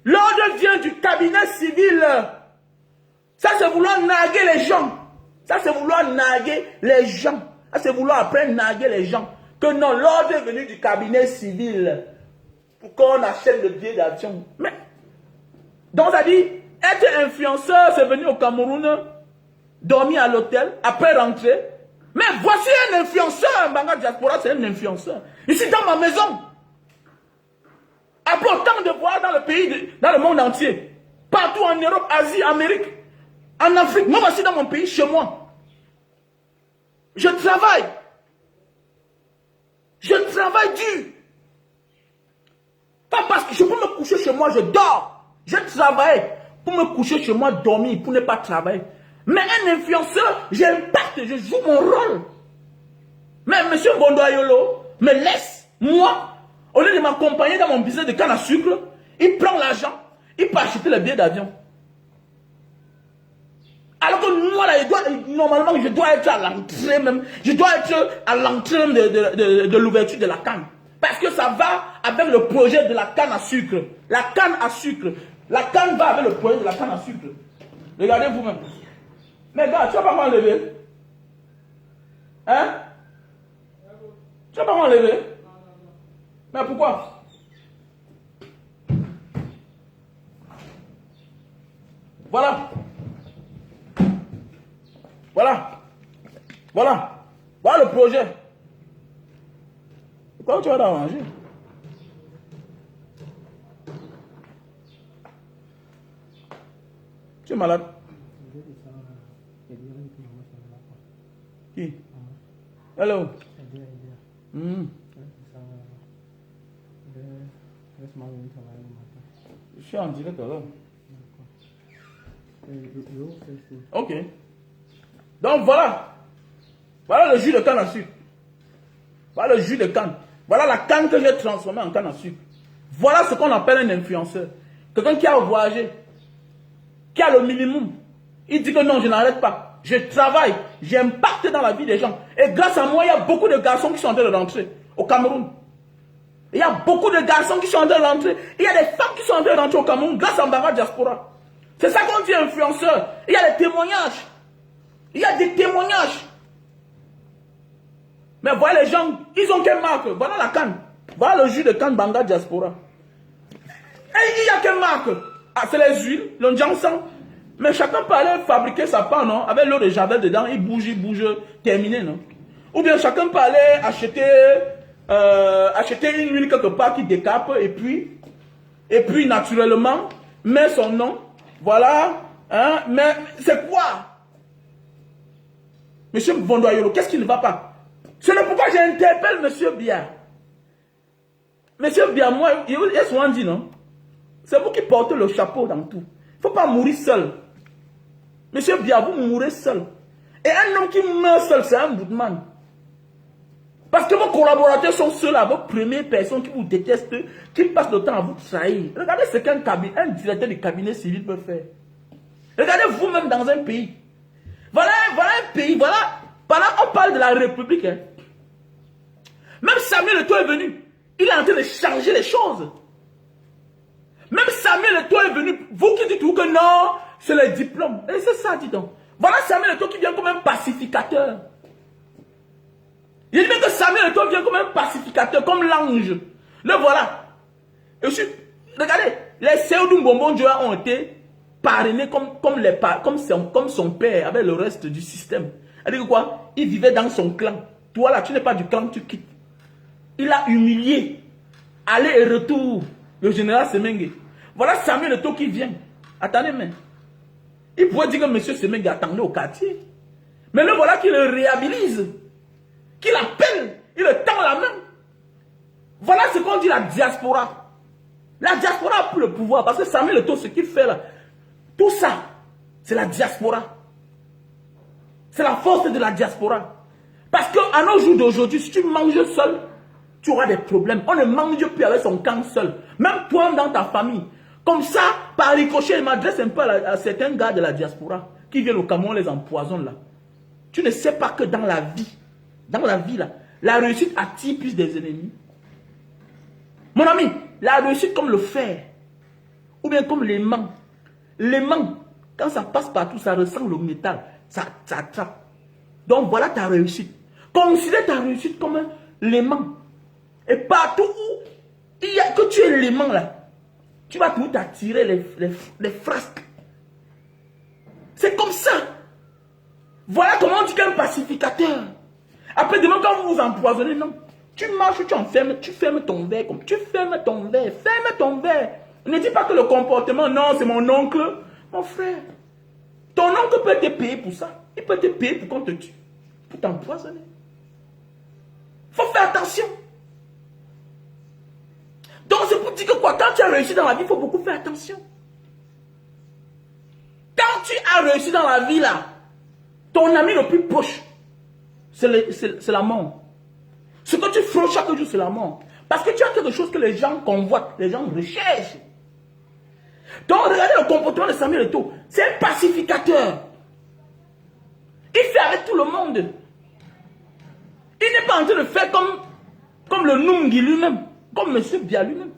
L'ordre vient du cabinet civil. Ça, c'est vouloir naguer les gens. Ça, c'est vouloir naguer les gens. Ça, c'est vouloir après naguer les gens. Que non, l'ordre est venu du cabinet civil pour qu'on achète le billet d'avion. Mais, donc ça dit, être influenceur, c'est venir au Cameroun, dormir à l'hôtel, après rentrer. Mais voici un influenceur, Mbanga Diaspora, c'est un influenceur. Ici dans ma maison. Après autant de voir dans le pays, dans le monde entier. Partout en Europe, Asie, Amérique, en Afrique. Moi aussi dans mon pays, chez moi. Je travaille. Je travaille dur. Pas parce que je peux me coucher chez moi, je dors. Je travaille pour me coucher chez moi, dormir, pour ne pas travailler. Mais un influenceur, j'impacte, je joue mon rôle. Mais M. Bondoayolo me laisse, moi, au lieu de m'accompagner dans mon business de canne à sucre, il prend l'argent, il peut acheter le billet d'avion. Alors que moi, là, normalement, je dois être à l'entrée même. Je dois être à l'entrée même de l'ouverture de la canne. Parce que ça va avec le projet de la canne à sucre. La canne à sucre. La canne va avec le projet de la canne à sucre. Regardez vous-même. Mais gars, tu vas pas m'enlever? Hein? Tu vas pas m'enlever? Mais pourquoi? Voilà. Voilà. Voilà. Voilà le projet. Pourquoi tu vas t'arranger? Tu es malade? Qui? Hello. Je suis en direct alors. Ok. Donc voilà. Voilà le jus de canne à sucre. Voilà le jus de canne. Voilà la canne que j'ai transformée en canne à sucre. Voilà ce qu'on appelle un influenceur. Quelqu'un qui a voyagé, qui a le minimum. Il dit que non, je n'arrête pas. Je travaille, j'impacte dans la vie des gens. Et grâce à moi, il y a beaucoup de garçons qui sont en train de rentrer au Cameroun. Il y a beaucoup de garçons qui sont en train de rentrer. Il y a des femmes qui sont en train de rentrer au Cameroun grâce à Mbanga Diaspora. C'est ça qu'on dit influenceur. Il y a des témoignages. Il y a des témoignages. Mais voilà les gens, ils ont quelle marque? Voilà la canne. Voilà le jus de canne Mbanga Diaspora. Et il y a quelle marque? Ah, c'est les huiles, le jansan. Mais chacun peut aller fabriquer sa part, non? Avec l'eau de javel dedans, il bouge, terminé, non? Ou bien chacun peut aller acheter une huile quelque part qui décape et puis naturellement, met son nom. Voilà. Hein? Mais c'est quoi? Monsieur Bondoayolo, qu'est-ce qui ne va pas? C'est pourquoi j'interpelle Monsieur Bia. Monsieur Bia, moi, il est souvent dit, non? C'est vous qui portez le chapeau dans tout. Il ne faut pas mourir seul. Monsieur Bia, vous mourrez seul. Et un homme qui meurt seul, c'est un boudman. Parce que vos collaborateurs sont ceux-là, vos premières personnes qui vous détestent, qui passent le temps à vous trahir. Regardez ce qu'un directeur du cabinet civil peut faire. Regardez vous-même dans un pays. Voilà un pays, voilà. On parle de la République. Hein. Même Samuel Eto'o est venu. Il est en train de changer les choses. Même Samuel Eto'o est venu. Vous qui dites que non, c'est le diplôme. Et c'est ça, dis donc. Voilà Samuel Eto'o qui vient comme un pacificateur. Il dit bien que Samuel Eto'o vient comme un pacificateur, comme l'ange. Le voilà. Et aussi, regardez, les Seydou Bonbon Dioa ont été parrainés comme son père avec le reste du système. C'est-à-dire quoi? Il vivait dans son clan. Toi là, tu n'es pas du clan, tu quittes. Il a humilié. Aller et retour. Le général Semengue. Voilà Samuel Eto'o qui vient. Attendez, mais. Il pourrait dire que M. Semengue attendait au quartier. Mais le voilà qui le réhabilite. Qui l'appelle. Il le tend la main. Voilà ce qu'on dit la diaspora. La diaspora a pris le pouvoir. Parce que Samuel Eto'o, ce qu'il fait là. Tout ça, c'est la diaspora. C'est la force de la diaspora. Parce qu'à nos jours d'aujourd'hui, si tu manges seul, tu auras des problèmes. On ne mange plus avec son camp seul. Même toi dans ta famille. Comme ça, par ricochet, il m'adresse un peu à certains gars de la diaspora qui viennent au Cameroun, les empoisonnent là. Tu ne sais pas que dans la vie là, la réussite attire plus des ennemis. Mon ami, la réussite comme le fer, ou bien comme l'aimant. L'aimant, quand ça passe partout, ça ressemble au métal, ça attrape. Donc voilà ta réussite. Considère ta réussite comme l'aimant. Et partout où il y a que tu es l'aimant là, tu vas tout attirer les frasques. C'est comme ça. Voilà comment on dit qu'un pacificateur. Après, demain, quand vous vous empoisonnez, non. Tu marches, tu enfermes, tu fermes ton verre. Comme tu fermes ton verre. Ferme ton verre. Ne dis pas que le comportement, non, c'est mon oncle. Mon frère. Ton oncle peut te payer pour ça. Il peut te payer pour qu'on te tue. Pour t'empoisonner. Il faut faire attention. Donc, c'est pour dire que quoi, quand tu as réussi dans la vie, il faut beaucoup faire attention. Quand tu as réussi dans la vie, là, ton ami le plus proche, c'est la mort. Ce que tu frôles chaque jour, c'est la mort. Parce que tu as quelque chose que les gens convoitent, les gens recherchent. Donc, regardez le comportement de Samuel Eto'o. C'est un pacificateur. Il fait avec tout le monde. Il n'est pas en train de faire comme le Nungi lui-même, comme M. Bia lui-même.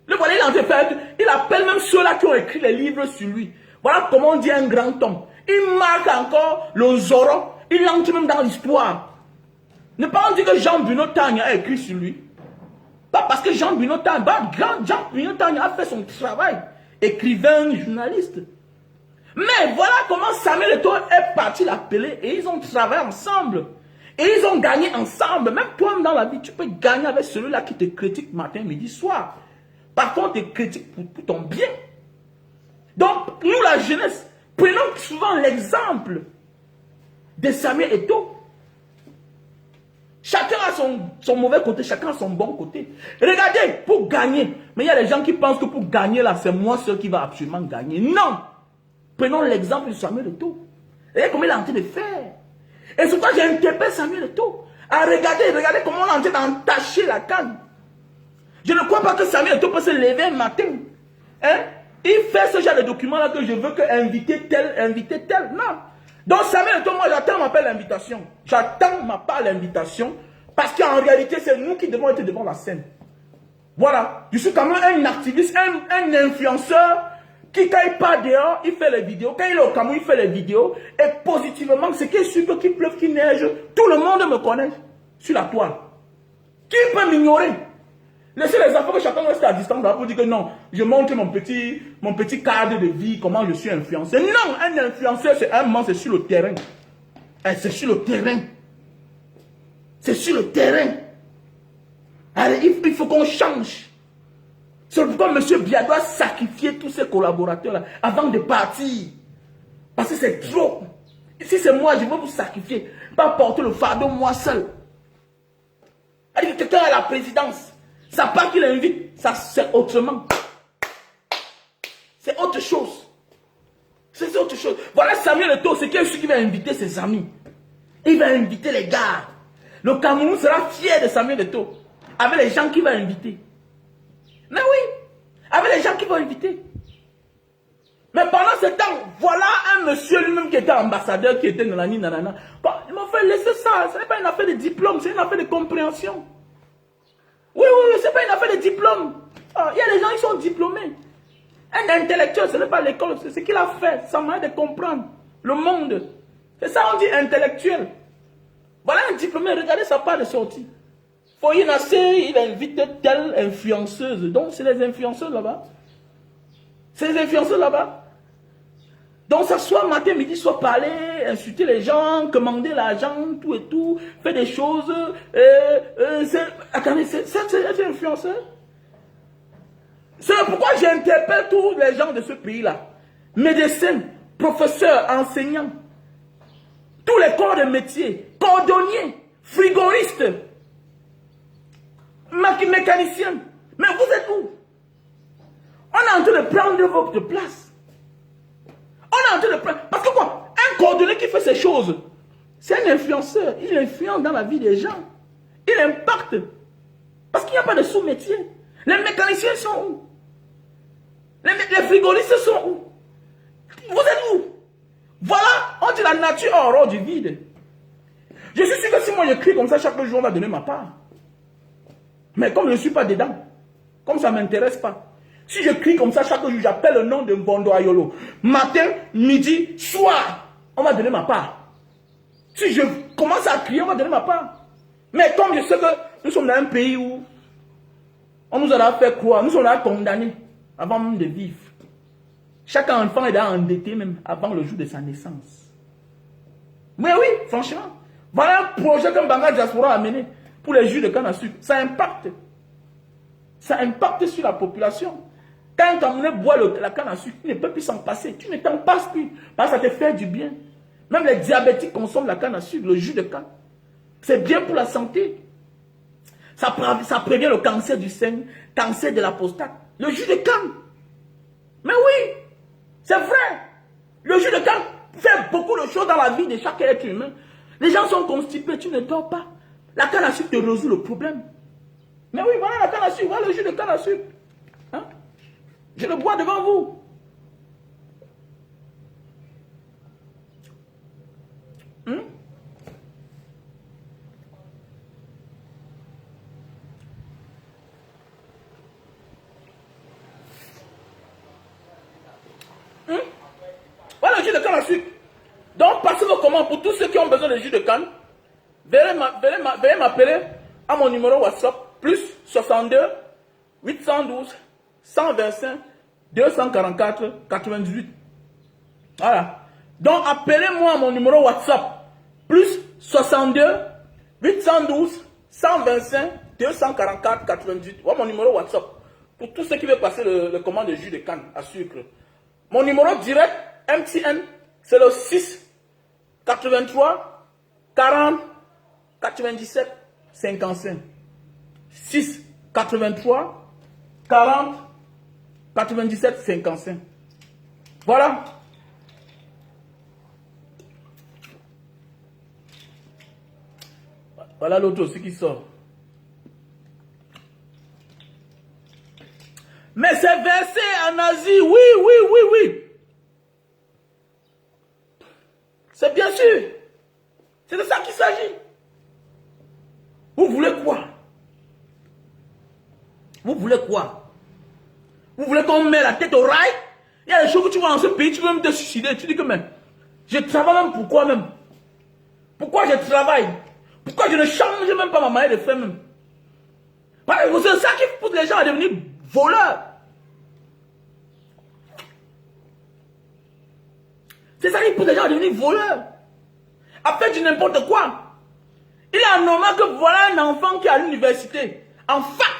Le voilà, il est en train de faire. Il appelle même ceux-là qui ont écrit les livres sur lui. Voilà comment on dit un grand homme. Il marque encore le Zoro. Il entre même dans l'histoire. Ne pas dire que Jean Bruno Tanya a écrit sur lui. Pas parce que Jean Bruno Tanya, Jean Bruno Tanya a fait son travail. Écrivain, journaliste. Mais voilà comment Samuel Eto'o est parti l'appeler et ils ont travaillé ensemble. Et ils ont gagné ensemble. Même toi dans la vie, tu peux gagner avec celui-là qui te critique matin, midi, soir. Par contre, il te critique pour ton bien. Donc, nous la jeunesse, prenons souvent l'exemple de Samuel Eto'o. Chacun a son mauvais côté, chacun a son bon côté. Regardez, pour gagner. Mais il y a des gens qui pensent que pour gagner, là, c'est moi seul qui va absolument gagner. Non! Prenons l'exemple de Samuel Eto'o. Regardez comment il est en train de faire. Et surtout, j'ai interpellé Samuel Eto'o. Regardez comment on est en train d'entacher la canne. Je ne crois pas que Samuel Eto'o peut se lever un matin. Hein? Il fait ce genre de document-là que je veux que inviter tel. Non. Donc Samuel Eto'o, moi j'attends ma part l'invitation. J'attends ma part l'invitation. Parce qu'en réalité, c'est nous qui devons être devant la scène. Voilà. Je suis quand même un activiste, un influenceur qui, quand il part dehors, il fait les vidéos. Quand il est au Cameroun, il fait les vidéos. Et positivement, c'est qu'il suit, qu'il pleuve, qu'il neige. Tout le monde me connaît sur la toile. Qui peut m'ignorer? Laissez les enfants que chacun reste à distance pour dire que non, je montre mon petit cadre de vie, comment je suis influenceur. Non, un influenceur, c'est un moment, c'est sur le terrain. C'est sur le terrain. C'est sur le terrain. Allez, il faut qu'on change. C'est pourquoi M. Bia doit sacrifier tous ses collaborateurs-là avant de partir. Parce que c'est trop. Si c'est moi, je veux vous sacrifier. Pas porter le fardeau moi seul. Allez, quelqu'un à la présidence. Ça part qu'il invite, ça c'est autrement. C'est autre chose. C'est autre chose. Voilà Samuel Eto'o, c'est celui qui va inviter ses amis. Il va inviter les gars. Le Cameroun sera fier de Samuel Eto'o. Avec les gens qu'il va inviter. Mais oui, avec les gens qu'il va inviter. Mais pendant ce temps, voilà un monsieur lui-même qui était ambassadeur, qui était nanani nanana. Bon, il m'a fait laisser ça. Ce n'est pas une affaire de diplôme, c'est une affaire de compréhension. Oui, c'est pas une affaire de diplôme. Il y a des gens qui sont diplômés. Un intellectuel, ce n'est pas l'école, c'est ce qu'il a fait. Ça m'a de comprendre le monde. C'est ça on dit intellectuel. Voilà un diplômé, regardez sa part de sortie. Foyinacé, il invite telle influenceuse. Donc c'est les influenceurs là-bas. C'est les influenceurs là-bas. Donc s'asseoir matin, midi, soir, parler, insulter les gens, commander l'argent, tout et tout, faire des choses. Attendez, c'est influenceur. C'est pourquoi j'interpelle tous les gens de ce pays-là. Médecins, professeurs, enseignants, tous les corps de métier, cordonniers, frigoristes, mécaniciens. Mais vous êtes où? On est en train de prendre votre place. On est en train de prendre... Parce que quoi? Un cordonnier qui fait ces choses, c'est un influenceur. Il influence dans la vie des gens. Il impacte. Parce qu'il n'y a pas de sous-métier. Les mécaniciens sont où? Les frigoristes sont où? Vous êtes où? Voilà, on dit la nature a horreur du vide. Je suis sûr que si moi j'écris comme ça, chaque jour on va donner ma part. Mais comme je ne suis pas dedans, comme ça ne m'intéresse pas, si je crie comme ça chaque jour, j'appelle le nom de Mbondo Ayolo. Matin, midi, soir, on va donner ma part. Si je commence à crier, on va donner ma part. Mais comme je sais que nous sommes dans un pays où on nous a fait croire, nous sommes là condamnés avant même de vivre. Chaque enfant est là endetté même avant le jour de sa naissance. Mais oui, franchement, voilà un projet que Mbanga Diaspora a mené pour les jus de canne à sucre. Ça impacte. Ça impacte sur la population. Quand un Camerounais boit la canne à sucre, il ne peut plus s'en passer. Tu ne t'en passes plus. Parce que ça te fait du bien. Même les diabétiques consomment la canne à sucre, le jus de canne. C'est bien pour la santé. Ça prévient le cancer du sein, cancer de la prostate. Le jus de canne. Mais oui, c'est vrai. Le jus de canne fait beaucoup de choses dans la vie de chaque être humain. Les gens sont constipés, tu ne dors pas. La canne à sucre te résout le problème. Mais oui, voilà la canne à sucre, voilà le jus de canne à sucre. Hein? Je le bois devant vous. Voilà le jus de canne à sucre. Donc, passez vos commandes pour tous ceux qui ont besoin de jus de canne. Veuillez m'appeler à mon numéro WhatsApp, plus 62 812 125 244 98. Voilà. Donc, appelez-moi à mon numéro WhatsApp, plus 62 812 125 244 98. Voilà mon numéro WhatsApp. Pour tous ceux qui veulent passer le commande de jus de canne à sucre. Mon numéro direct, MTN, c'est le 6 83 40 97 55. 6 83 40 97 55. Voilà. Voilà l'autre aussi qui sort. Mais c'est versé en Asie, oui. C'est bien sûr. C'est de ça qu'il s'agit. Vous voulez quoi? Vous voulez quoi? Vous voulez qu'on mette la tête au rail? Il y a des choses que tu vois dans ce pays, tu veux même te suicider. Tu dis que même, je travaille même pourquoi même? Pourquoi je travaille? Pourquoi je ne change même pas ma manière de faire même? C'est ça qui pousse les gens à devenir voleurs. C'est ça qui pousse les gens à devenir voleurs. À faire du n'importe quoi. Il est anormal que voilà un enfant qui est à l'université, en fac.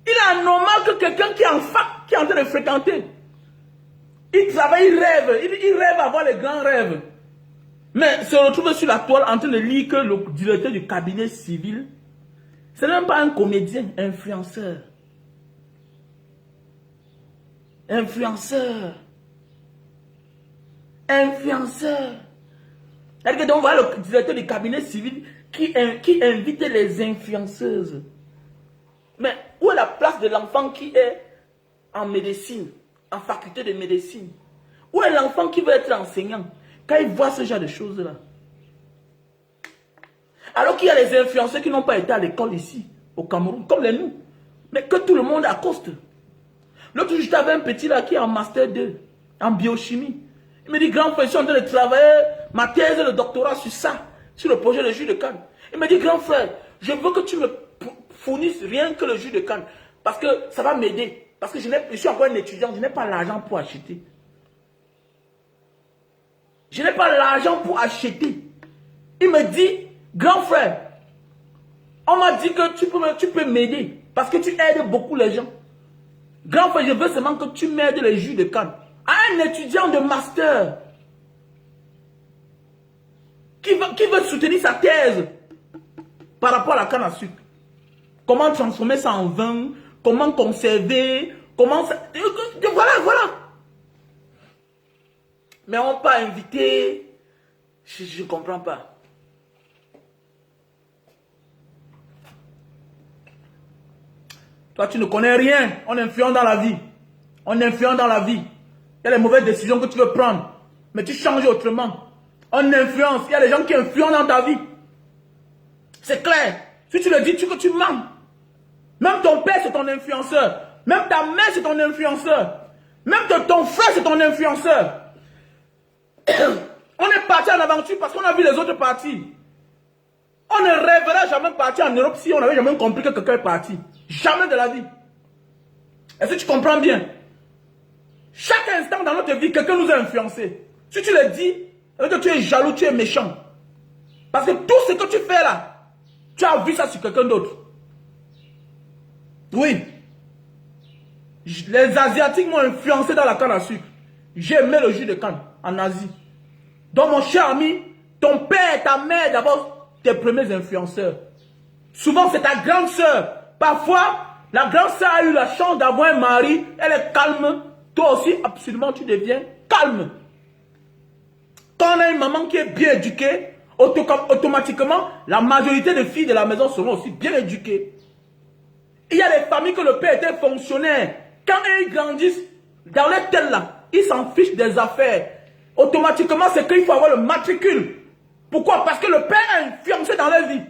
Il est anormal que quelqu'un qui est en fac, qui est en train de fréquenter, il travaille, il rêve avoir les grands rêves. Mais se retrouve sur la toile en train de lire que le directeur du cabinet civil, ce n'est même pas un comédien, influenceur. Influenceur. C'est-à-dire que donc voilà le directeur du cabinet civil qui invite les influenceuses. Mais où est la place de l'enfant qui est en médecine, en faculté de médecine? Où est l'enfant qui veut être enseignant quand il voit ce genre de choses-là? Alors qu'il y a les influenceurs qui n'ont pas été à l'école ici, au Cameroun, comme les nous. Mais que tout le monde accoste. L'autre jour, j'avais un petit là qui est en Master 2, en biochimie. Il me dit, grand frère, je suis en train de travailler ma thèse de doctorat sur ça, sur le projet de jus de canne. Il me dit, grand frère, je veux que tu me fournisses rien que le jus de canne. Parce que ça va m'aider. Parce que je suis encore un étudiant, je n'ai pas l'argent pour acheter. Je n'ai pas l'argent pour acheter. Il me dit, grand frère, on m'a dit que tu peux m'aider. Parce que tu aides beaucoup les gens. Grand frère, je veux seulement que tu m'aides les jus de canne. À un étudiant de master qui veut soutenir sa thèse par rapport à la canne à sucre. Comment transformer ça en vin, comment conserver, comment ça... Voilà. Mais on pas invité. Je ne comprends pas. Toi, tu ne connais rien. On influence dans la vie. On influence dans la vie. Il y a les mauvaises décisions que tu veux prendre. Mais tu changes autrement. On influence. Il y a des gens qui influencent dans ta vie. C'est clair. Si tu le dis, tu mens. Même ton père, c'est ton influenceur. Même ta mère, c'est ton influenceur. Même ton frère, c'est ton influenceur. On est parti en aventure parce qu'on a vu les autres partir. On ne rêverait jamais partir en Europe si on n'avait jamais compris que quelqu'un est parti. Jamais de la vie. Est-ce que tu comprends bien? Chaque instant dans notre vie, quelqu'un nous a influencés. Si tu le dis, que tu es jaloux, tu es méchant. Parce que tout ce que tu fais là, tu as vu ça sur quelqu'un d'autre. Oui. Les Asiatiques m'ont influencé dans la canne à sucre. J'ai aimé le jus de canne en Asie. Donc mon cher ami, ton père et ta mère d'abord, tes premiers influenceurs. Souvent c'est ta grande soeur. Parfois, la grande soeur a eu la chance d'avoir un mari, elle est calme. Toi aussi, absolument, tu deviens calme. Quand on a une maman qui est bien éduquée, automatiquement, la majorité des filles de la maison seront aussi bien éduquées. Il y a des familles que le père était fonctionnaire. Quand ils grandissent, dans leur tête là, ils s'en fichent des affaires. Automatiquement, c'est qu'il faut avoir le matricule. Pourquoi? Parce que le père a influencé dans leur vie.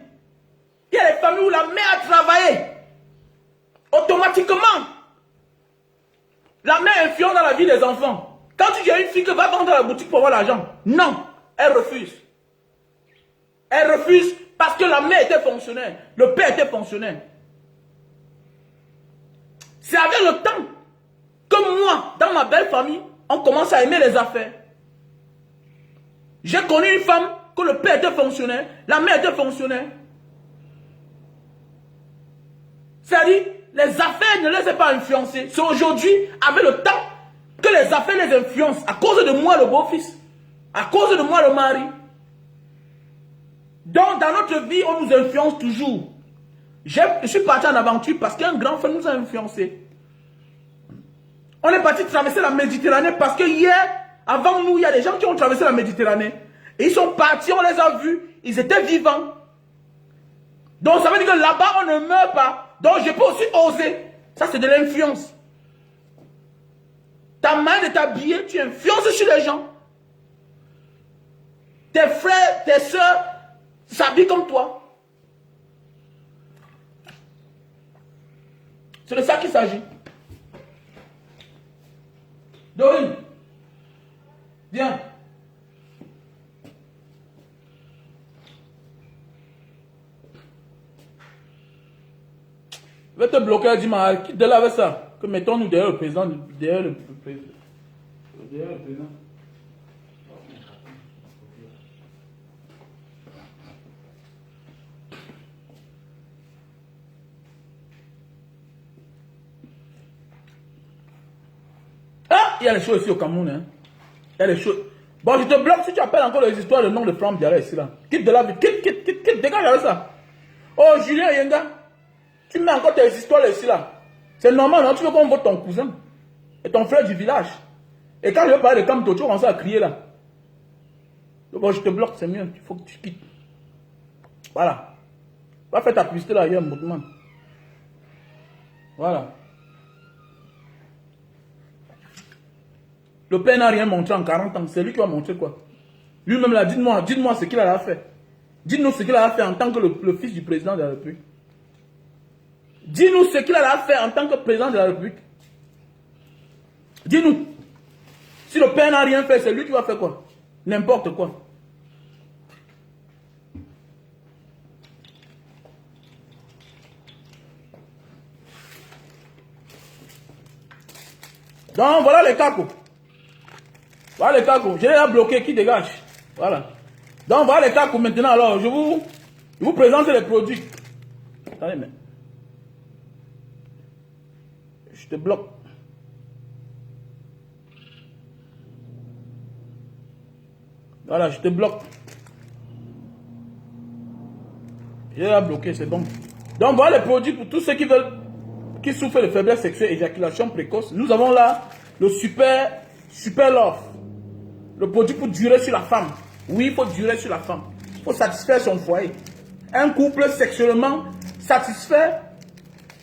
Il y a des familles où la mère a travaillé. Automatiquement, la mère influence dans la vie des enfants. Quand tu dis à une fille que va vendre à la boutique pour avoir l'argent, non, elle refuse. Elle refuse parce que la mère était fonctionnaire, le père était fonctionnaire. C'est avec le temps que moi, dans ma belle famille, on commence à aimer les affaires. J'ai connu une femme que le père était fonctionnaire, la mère était fonctionnaire. C'est-à-dire, les affaires ne les ont pas influencées. C'est aujourd'hui, avec le temps, que les affaires les influencent. À cause de moi, le beau-fils. À cause de moi, le mari. Donc, dans notre vie, on nous influence toujours. Je suis parti en aventure parce qu'un grand frère nous a influencés. On est parti traverser la Méditerranée parce que hier, avant nous, il y a des gens qui ont traversé la Méditerranée. Et ils sont partis, on les a vus. Ils étaient vivants. Donc, ça veut dire que là-bas, on ne meurt pas. Donc, je peux aussi oser. Ça, c'est de l'influence. Ta main de t'habiller, tu influences sur les gens. Tes frères, tes soeurs s'habillent comme toi. C'est de ça qu'il s'agit. Dorine, viens. Je vais te bloquer, dis-moi, quitte de là avec ça. Que mettons-nous derrière le président. Derrière le président. Ah, il y a les choses ici au Cameroun. Hein. Il y a les choses. Bon, je te bloque si tu appelles encore les histoires, le nom de Franck Diarra ici là. Quitte de là, quitte, dégage avec ça. Oh, Julien Yenga. Tu mets encore tes histoires ici là. C'est normal, non? Tu veux qu'on vote ton cousin et ton frère du village. Et quand je vais parler de Camto, tu commences à crier là. Bon, je te bloque, c'est mieux. Il faut que tu quittes. Voilà. Va faire ta publicité là, ailleurs, Moutman. Voilà. Le père n'a rien montré en 40 ans. C'est lui qui va montrer quoi? Lui-même là, dites-moi ce qu'il a fait. Dites-nous ce qu'il a fait en tant que le fils du président de la République. Dis-nous ce qu'il a fait en tant que président de la République. Dis-nous. Si le père n'a rien fait, c'est lui qui va faire quoi? N'importe quoi. Donc voilà les cacos. Voilà les cacos. Je l'ai bloqué, qui dégage. Voilà. Donc voilà les cacos maintenant. Alors je vous présente les produits. Attendez, mais. Je te bloque. Voilà, je te bloque. Je l'ai bloqué, c'est bon. Donc voilà les produits pour tous ceux qui souffrent de faiblesse sexuelle, éjaculation précoce. Nous avons là le super love. Le produit pour durer sur la femme. Oui, il faut durer sur la femme. Il faut satisfaire son foyer. Un couple sexuellement satisfait,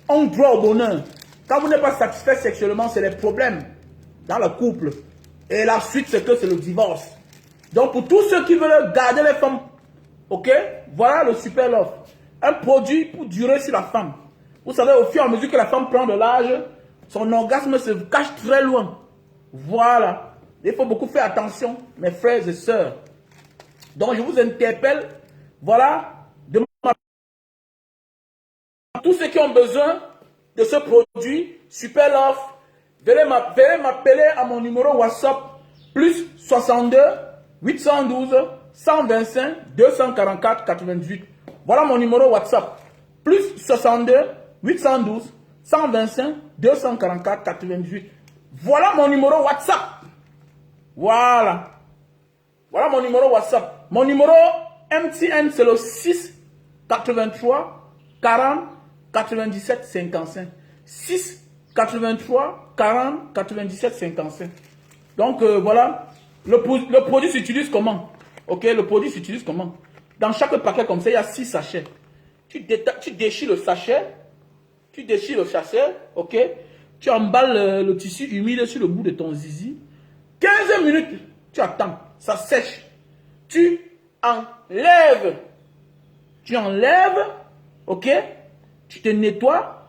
on droit au bonheur. Quand vous n'êtes pas satisfait sexuellement, c'est les problèmes dans le couple. Et la suite, c'est que c'est le divorce. Donc pour tous ceux qui veulent garder les femmes, ok, voilà le super love. Un produit pour durer sur la femme. Vous savez, au fur et à mesure que la femme prend de l'âge, son orgasme se cache très loin. Voilà. Il faut beaucoup faire attention, mes frères et sœurs. Donc je vous interpelle, voilà, de tous ceux qui ont besoin de ce produit, super love, venez m'appeler à mon numéro WhatsApp, plus 62 812 125 244 88. Voilà mon numéro WhatsApp, plus 62 812 125 244 88. Voilà mon numéro WhatsApp. Voilà. Voilà mon numéro WhatsApp. Mon numéro MTN, c'est le 6 83 40 97 55. 6 83 40 97 55. Donc voilà. Le produit s'utilise comment? Ok, le produit s'utilise comment? Dans chaque paquet comme ça, il y a 6 sachets. Tu déchires le sachet. Tu déchires le sachet. Ok. Tu emballes le tissu humide sur le bout de ton zizi. 15 minutes. Tu attends. Ça sèche. Tu enlèves. Tu enlèves. Ok. Tu te nettoies.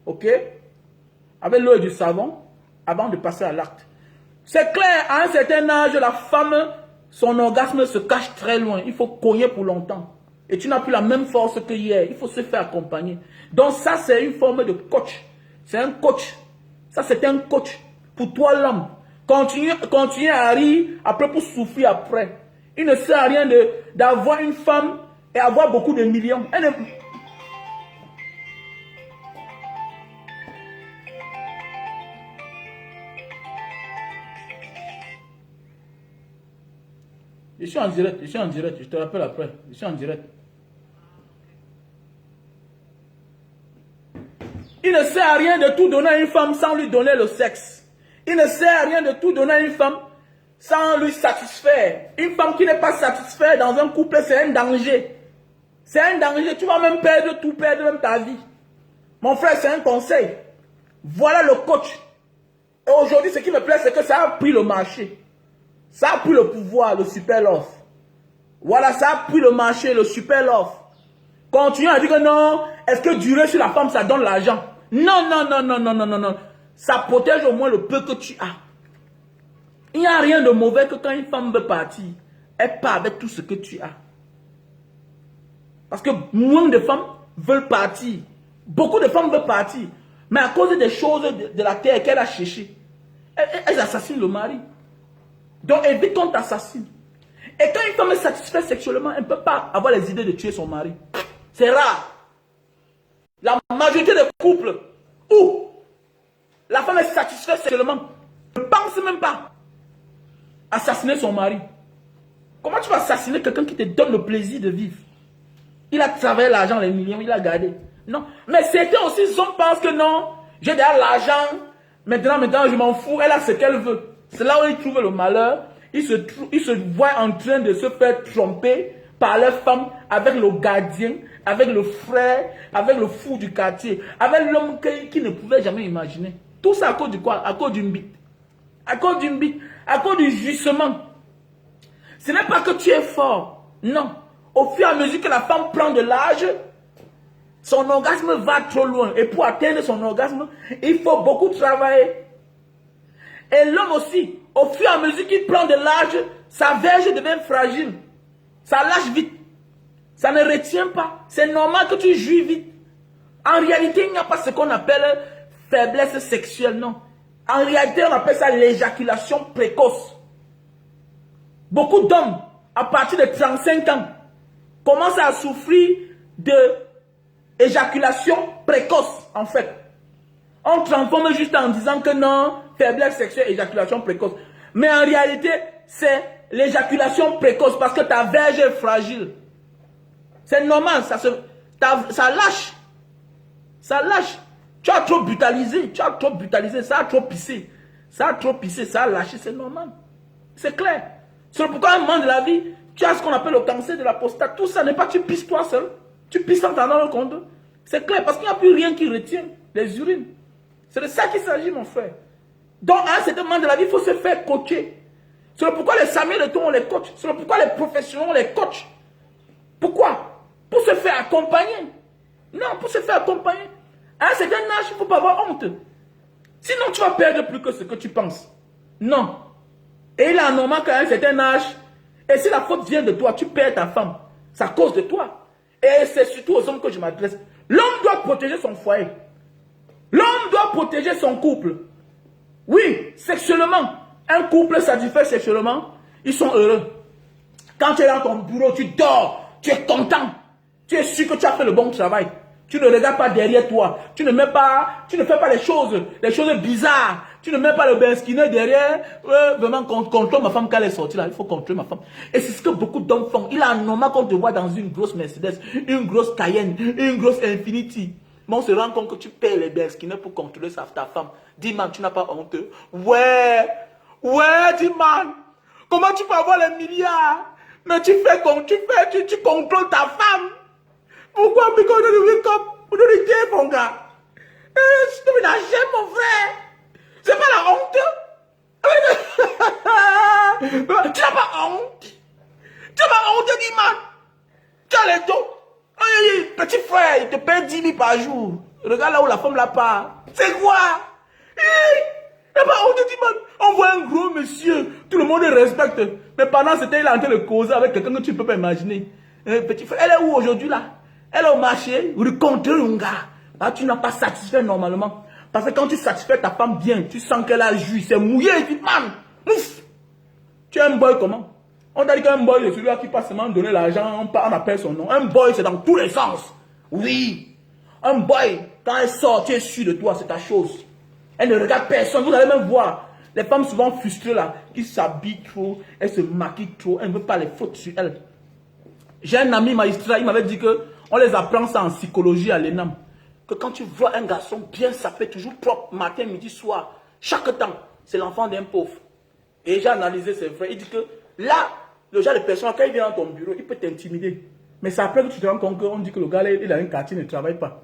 Ok. Avec l'eau et du savon. Avant de passer à l'acte. C'est clair, à un certain âge, la femme, son orgasme se cache très loin. Il faut cogner pour longtemps. Et tu n'as plus la même force que hier. Il faut se faire accompagner. Donc ça, c'est une forme de coach. C'est un coach. Ça, c'est un coach. Pour toi, l'homme. Continue à rire, après pour souffrir après. Il ne sert à rien d'avoir une femme et avoir beaucoup de millions. Je suis en direct, je te rappelle après. Je suis en direct. Il ne sert à rien de tout donner à une femme sans lui donner le sexe. Il ne sert à rien de tout donner à une femme sans lui satisfaire. Une femme qui n'est pas satisfaite dans un couple, c'est un danger. C'est un danger. Tu vas même perdre tout, perdre même ta vie. Mon frère, c'est un conseil. Voilà le coach. Et aujourd'hui, ce qui me plaît, c'est que ça a pris le marché. Ça a pris le pouvoir, le super love. Voilà, ça a pris le marché, le super love. Continue à dire que non, est-ce que durer sur la femme, ça donne l'argent? Non, non, non, non, non, non, non, non. Ça protège au moins le peu que tu as. Il n'y a rien de mauvais que quand une femme veut partir, elle part avec tout ce que tu as. Parce que moins de femmes veulent partir. Beaucoup de femmes veulent partir. Mais à cause des choses de la terre qu'elle a cherchées, elles assassinent le mari. Donc évite qu'on t'assassine. Et quand une femme est satisfaite sexuellement, elle ne peut pas avoir les idées de tuer son mari. C'est rare. La majorité des couples où la femme est satisfaite sexuellement ne pense même pas assassiner son mari. Comment tu vas assassiner quelqu'un qui te donne le plaisir de vivre? Il a travaillé l'argent, les millions, il a gardé. Non. Mais certains aussi, on pense que non, j'ai déjà l'argent, maintenant je m'en fous, elle a ce qu'elle veut. C'est là où ils trouvent le malheur. Ils se voient en train de se faire tromper par leur femme avec le gardien, avec le frère, avec le fou du quartier, avec l'homme qui ne pouvait jamais imaginer. Tout ça à cause de quoi? À cause d'une bite. à cause d'une bite, à cause du jouissement. Ce n'est pas que tu es fort, non. Au fur et à mesure que la femme prend de l'âge, son orgasme va trop loin. Et pour atteindre son orgasme, il faut beaucoup travailler. Et l'homme aussi, au fur et à mesure qu'il prend de l'âge, sa verge devient fragile. Ça lâche vite. Ça ne retient pas. C'est normal que tu jouis vite. En réalité, il n'y a pas ce qu'on appelle faiblesse sexuelle, non. En réalité, on appelle ça l'éjaculation précoce. Beaucoup d'hommes, à partir de 35 ans, commencent à souffrir de éjaculation précoce, en fait. On transforme juste en disant que non, faiblesse sexuelle, éjaculation précoce. Mais en réalité, c'est l'éjaculation précoce parce que ta verge est fragile. C'est normal, ça lâche. Ça lâche. Tu as trop brutalisé, ça a trop pissé. Ça a lâché, c'est normal. C'est clair. C'est pourquoi à un moment de la vie, tu as ce qu'on appelle le cancer de la prostate. Tout ça n'est pas tu pisses toi seul. Tu pisses en t'en rendant compte. C'est clair, parce qu'il n'y a plus rien qui retient les urines. C'est de ça qu'il s'agit, mon frère. Donc, à un certain moment de la vie, il faut se faire coacher. C'est pourquoi les Samuel et tout, on les coach. C'est pourquoi les professionnels, on les coach. Pourquoi? Pour se faire accompagner. Non, pour se faire accompagner. À un certain âge, il ne faut pas avoir honte. Sinon, tu vas perdre plus que ce que tu penses. Non. Et il est normal qu'à un certain âge, et si la faute vient de toi, tu perds ta femme. C'est à cause de toi. Et c'est surtout aux hommes que je m'adresse. L'homme doit protéger son foyer. L'homme doit protéger son couple. Oui, sexuellement. Un couple satisfait sexuellement, ils sont heureux. Quand tu es dans ton bureau, tu dors, tu es content. Tu es sûr que tu as fait le bon travail. Tu ne regardes pas derrière toi. Tu ne fais pas les choses bizarres. Tu ne mets pas le bain skinner derrière. Vraiment, contrôle ma femme quand elle est sortie là. Il faut contrôler ma femme. Et c'est ce que beaucoup d'hommes font. Il est normal qu'on te voit dans une grosse Mercedes, une grosse Cayenne, une grosse Infinity. Mais on se rend compte que tu payes les bain skinner pour contrôler ta femme. Dis-moi, tu n'as pas honte? Ouais, dis-moi. Comment tu peux avoir les milliards? Mais tu contrôles ta femme. Pourquoi? Because you wake up, you don't care, mon gars. Tu me lâches, mon frère. C'est pas la honte. Tu n'as pas honte. Tu n'as pas honte, dis-moi. Tu as les dos. Petit frère, il te paye 10 000 par jour. Regarde là où la femme l'a pas. C'est quoi? Tu n'as pas honte, dis-moi. On voit un gros monsieur. Tout le monde le respecte. Mais pendant ce temps, il est en train de causer avec quelqu'un que tu ne peux pas imaginer. Petit frère, elle est où aujourd'hui là? Elle est au marché, rencontre un gars. Là, tu n'as pas satisfait normalement. Parce que quand tu satisfais ta femme bien, tu sens qu'elle a joui, c'est mouillé, tu man, ouf. Tu es un boy comment? On t'a dit qu'un boy, c'est celui-là qui passe seulement donner l'argent, on appelle son nom. Un boy, c'est dans tous les sens. Oui. Un boy, quand elle sort, tu es sûr de toi, c'est ta chose. Elle ne regarde personne, vous allez même voir. Les femmes souvent frustrées là, qui s'habillent trop, elles se maquillent trop, elles ne veulent pas les fautes sur elles. J'ai un ami magistrat, il m'avait dit que on les apprend ça en psychologie à l'ENAM. Que quand tu vois un garçon bien sapé, toujours propre, matin, midi, soir, chaque temps, c'est l'enfant d'un pauvre. Et j'ai analysé, c'est vrai. Il dit que là, le genre de personne, quand il vient dans ton bureau, il peut t'intimider. Mais c'est après que tu te rends compte qu'on dit que le gars, il a un quartier, il ne travaille pas.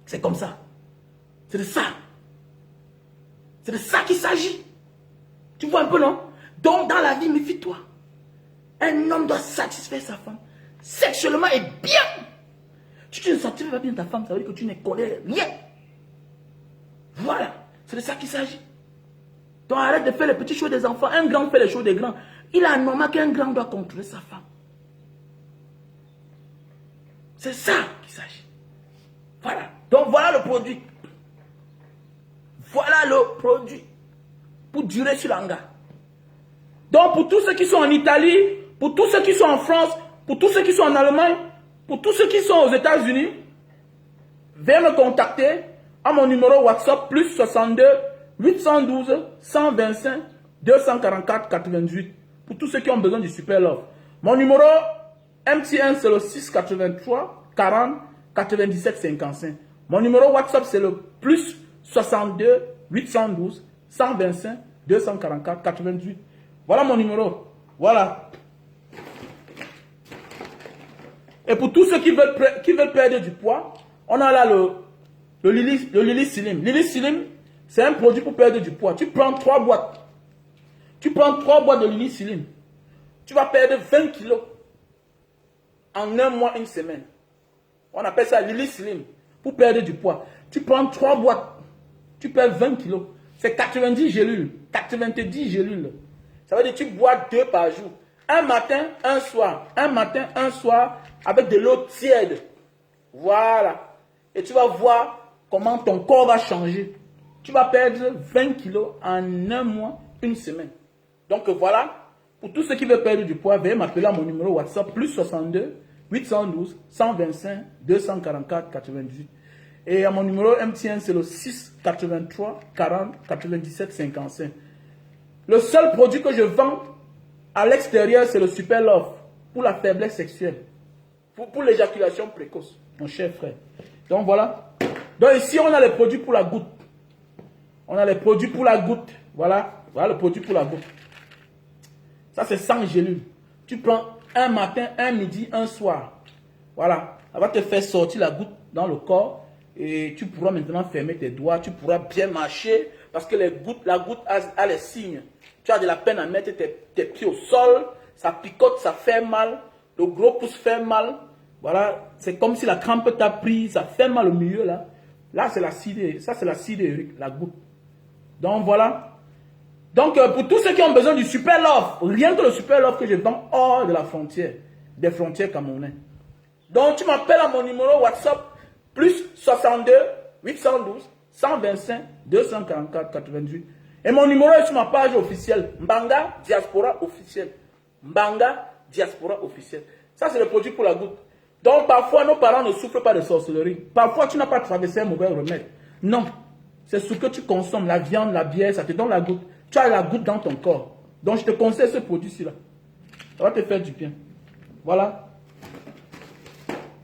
C'est comme ça. C'est de ça. C'est de ça qu'il s'agit. Tu vois un peu, non? Donc, dans la vie, méfie-toi. Un homme doit satisfaire sa femme sexuellement et bien. Si tu ne satisfais pas bien ta femme, ça veut dire que tu ne connais rien. Voilà, c'est de ça qu'il s'agit. Donc arrête de faire les petits choses des enfants. Un grand fait les choses des grands. Il est normal qu'un grand doit contrôler sa femme. C'est ça qu'il s'agit. Voilà. Donc voilà le produit. Voilà le produit. Pour durer sur l'hangar. Donc pour tous ceux qui sont en Italie, pour tous ceux qui sont en France, pour tous ceux qui sont en Allemagne, pour tous ceux qui sont aux États-Unis, veuillez me contacter à mon numéro WhatsApp plus 62 812 125 244 88. Pour tous ceux qui ont besoin du Super Love. Mon numéro MTN c'est le 683 40 97 55. Mon numéro WhatsApp c'est le plus 62 812 125 244 88. Voilà mon numéro. Voilà. Et pour tous ceux qui veulent perdre du poids, on a là le Lily Slim. Lily Slim, C'est un produit pour perdre du poids. Tu prends 3 boîtes. Tu prends 3 boîtes de l'unicilline. Tu vas perdre 20 kilos en 1 mois, 1 semaine. On appelle ça l'unicilline pour perdre du poids. Tu prends 3 boîtes. Tu perds 20 kilos. C'est 90 gélules. 90 gélules. Ça veut dire que tu bois 2 par jour. Un matin, un soir. Un matin, un soir avec de l'eau tiède. Voilà. Et tu vas voir comment ton corps va changer. Tu vas perdre 20 kilos en 1 mois, 1 semaine. Donc voilà, pour tous ceux qui veulent perdre du poids, veuillez m'appeler à mon numéro WhatsApp, plus 62 812 125 244 98. Et à mon numéro MTN, c'est le 6 83 40 97 55. Le seul produit que je vends à l'extérieur, c'est le Super Love pour la faiblesse sexuelle, pour l'éjaculation précoce, mon cher frère. Donc voilà. Donc ici, on a les produits pour la goutte. On a les produits pour la goutte. Voilà. Voilà le produit pour la goutte. Ça, c'est 100 gélules. Tu prends un matin, un midi, un soir. Voilà. Ça va te faire sortir la goutte dans le corps. Et tu pourras maintenant fermer tes doigts. Tu pourras bien marcher. Parce que la goutte a les signes. Tu as de la peine à mettre tes pieds au sol. Ça picote, ça fait mal. Le gros pouce fait mal. Voilà. C'est comme si la crampe t'a pris. Ça fait mal au milieu là. Là, c'est l'acide. Ça, c'est l'acide urique, la goutte. Donc voilà. Donc pour tous ceux qui ont besoin du Super Love, rien que le Super Love que je vends hors de la frontière, des frontières camerounaises. Donc tu m'appelles à mon numéro WhatsApp, plus 62 812 125 244 88. Et mon numéro est sur ma page officielle, Mbanga Diaspora officielle. Mbanga Diaspora officielle. Ça, c'est le produit pour la goutte. Donc parfois, nos parents ne souffrent pas de sorcellerie. Parfois, tu n'as pas traversé un mauvais remède. Non. C'est ce que tu consommes, la viande, la bière, ça te donne la goutte. Tu as la goutte dans ton corps. Donc je te conseille ce produit-ci là. Ça va te faire du bien. Voilà.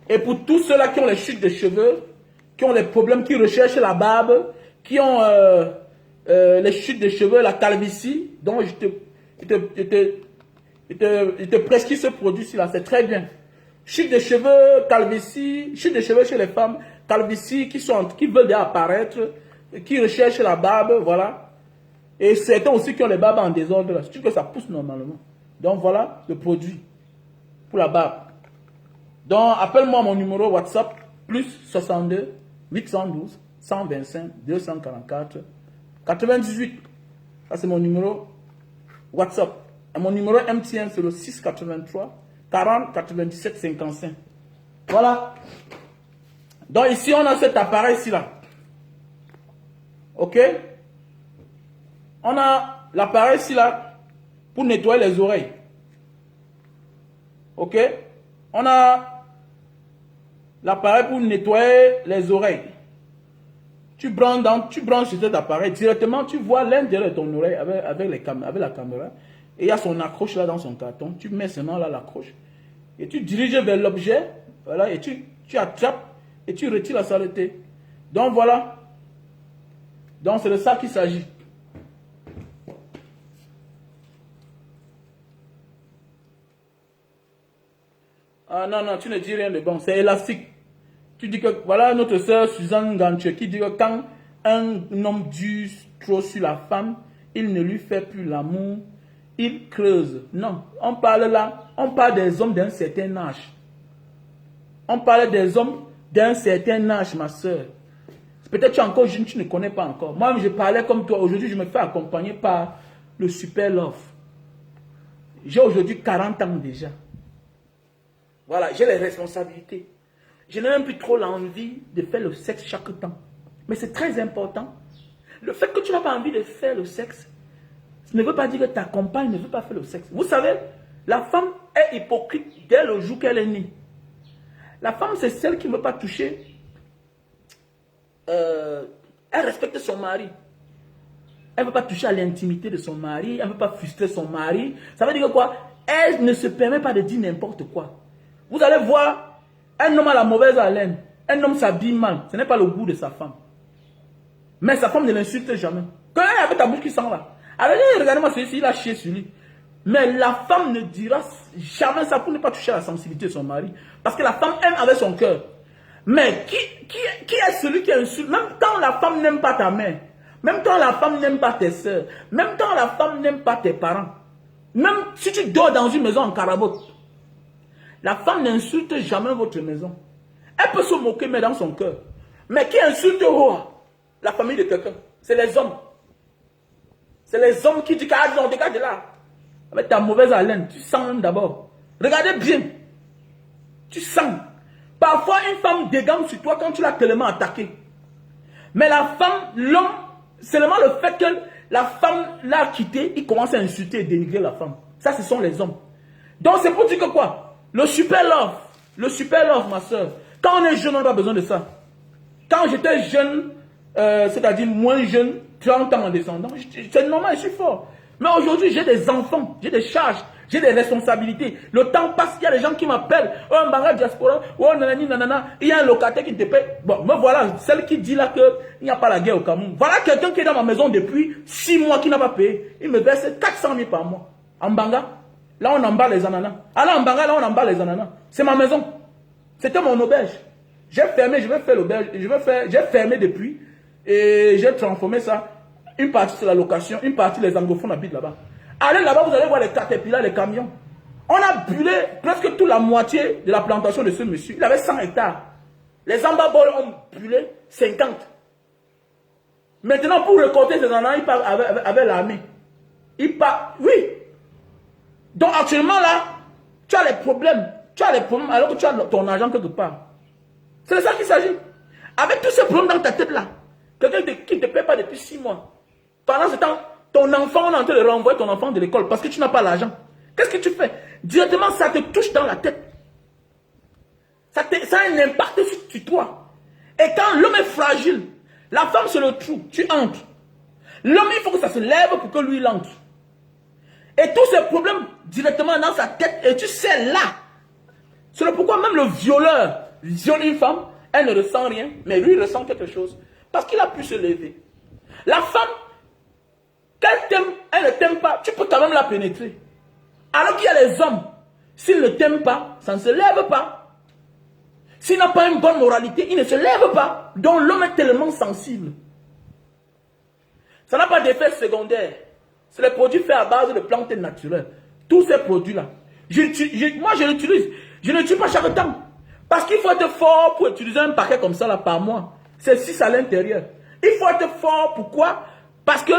Et pour tous ceux-là qui ont les chutes de cheveux, qui ont les problèmes, qui recherchent la barbe, qui ont les chutes de cheveux, la calvitie, donc je te prescris ce produit-ci là. C'est très bien. Chute de cheveux, calvitie, chute de cheveux chez les femmes, calvitie, qui veulent déjà apparaître, qui recherchent la barbe, voilà. Et certains aussi qui ont les barbes en désordre, c'est que ça pousse normalement. Donc voilà le produit pour la barbe. Donc appelle-moi à mon numéro WhatsApp, plus 62 812 125 244 98. Ça c'est mon numéro WhatsApp. Et mon numéro MTN c'est le 683 40 97 55. Voilà. Donc ici on a cet appareil-ci là. Ok? On a l'appareil-ci là pour nettoyer les oreilles. Ok? On a l'appareil pour nettoyer les oreilles. Tu branches sur cet appareil. Directement, tu vois l'intérieur de ton oreille avec la caméra. Et il y a son accroche là dans son carton. Tu mets seulement là l'accroche. Et tu diriges vers l'objet. Voilà. Et tu attrapes et tu retires la saleté. Donc voilà. Donc c'est de ça qu'il s'agit. Ah non, non, tu ne dis rien de bon. C'est élastique. Tu dis que, voilà notre sœur Suzanne Gantier qui dit que quand un homme dure trop sur la femme, il ne lui fait plus l'amour, il creuse. Non, on parle là, on parle des hommes d'un certain âge. On parle des hommes d'un certain âge, ma sœur. Peut-être tu es encore jeune, tu ne connais pas encore. Moi, je parlais comme toi. Aujourd'hui, je me fais accompagner par le Super Love. J'ai aujourd'hui 40 ans déjà. Voilà, j'ai les responsabilités. Je n'ai même plus trop l'envie de faire le sexe chaque temps. Mais c'est très important. Le fait que tu n'as pas envie de faire le sexe, ça ne veut pas dire que ta compagne ne veut pas faire le sexe. Vous savez, la femme est hypocrite dès le jour qu'elle est née. La femme, c'est celle qui ne veut pas toucher. Elle respecte son mari. Elle ne veut pas toucher à l'intimité de son mari. Elle ne veut pas frustrer son mari. Ça veut dire quoi? Elle ne se permet pas de dire n'importe quoi. Vous allez voir, un homme a la mauvaise haleine. Un homme s'habille mal. Ce n'est pas le goût de sa femme. Mais sa femme ne l'insulte jamais. Quand elle est avec ta bouche qui sent là. Alors, regardez-moi celui-ci, il a chié sur lui. Mais la femme ne dira jamais ça pour ne pas toucher à la sensibilité de son mari. Parce que la femme aime avec son cœur. Mais qui est celui qui insulte? Même quand la femme n'aime pas ta mère, Même quand la femme n'aime pas tes soeurs, même quand la femme n'aime pas tes parents, même si tu dors dans une maison en carabote, la femme n'insulte jamais votre maison. Elle peut se moquer, mais dans son cœur. Mais qui insulte la famille de quelqu'un? C'est les hommes. C'est les hommes qui disent ah non, dégage de là. Avec ta mauvaise haleine, tu sens même d'abord. Regardez bien. Tu sens. Parfois, une femme dégaine sur toi quand tu l'as tellement attaqué. Mais la femme, l'homme, seulement le fait que la femme l'a quitté, il commence à insulter et dénigrer la femme. Ça, ce sont les hommes. Donc, c'est pour dire que quoi? Le super love, ma soeur. Quand on est jeune, on n'a pas besoin de ça. Quand j'étais jeune, c'est-à-dire moins jeune, 30 ans en descendant, c'est normal, je suis fort. Mais aujourd'hui, j'ai des enfants, j'ai des charges, j'ai des responsabilités. Le temps passe, il y a des gens qui m'appellent. Oh, Mbanga Diaspora, oh, nanani, nanana. Il y a un locataire qui te paye. Bon, me voilà, celle qui dit là qu'il n'y a pas la guerre au Cameroun. Voilà quelqu'un qui est dans ma maison depuis 6 mois qui n'a pas payé. Il me verse 400 000 par mois. En Mbanga, là on emballe les ananas. Ah là, en Mbanga, là on emballe les ananas. C'est ma maison. C'était mon auberge. J'ai fermé, je vais faire l'auberge. J'ai fermé depuis. Et j'ai transformé ça. Une partie c'est la location, une partie les anglophones habitent là-bas. Allez là-bas, vous allez voir les caterpillars, les camions. On a brûlé presque toute la moitié de la plantation de ce monsieur. Il avait 100 hectares. Les ambabol ont brûlé 50. Maintenant, pour récolter ces ananas, il part avec l'armée. Il part, oui. Donc actuellement là, tu as les problèmes. Tu as les problèmes alors que tu as ton argent quelque part. C'est de ça qu'il s'agit. Avec tous ces problèmes dans ta tête là, quelqu'un qui ne te paie pas depuis 6 mois. Pendant ce temps, ton enfant, on est en train de renvoyer ton enfant de l'école parce que tu n'as pas l'argent. Qu'est-ce que tu fais? Directement, ça te touche dans la tête. Ça a un impact sur toi. Et quand l'homme est fragile, la femme c'est le trou, tu entres. L'homme, il faut que ça se lève pour que lui il entre. Et tous ces problèmes directement dans sa tête, et tu sais là. C'est pourquoi même le violeur viole une femme, elle ne ressent rien, mais lui il ressent quelque chose. Parce qu'il a pu se lever. La femme, qu'elle t'aime, elle ne t'aime pas, tu peux quand même la pénétrer. Alors qu'il y a les hommes, s'ils ne t'aiment pas, ça ne se lève pas. S'il n'a pas une bonne moralité, il ne se lève pas. Donc l'homme est tellement sensible. Ça n'a pas d'effet secondaire. C'est les produits faits à base de plantes naturelles. Tous ces produits-là. Moi, je l'utilise. Je ne tue pas chaque temps. Parce qu'il faut être fort pour utiliser un paquet comme ça là par mois. C'est 6 à l'intérieur. Il faut être fort. Pourquoi? Parce que,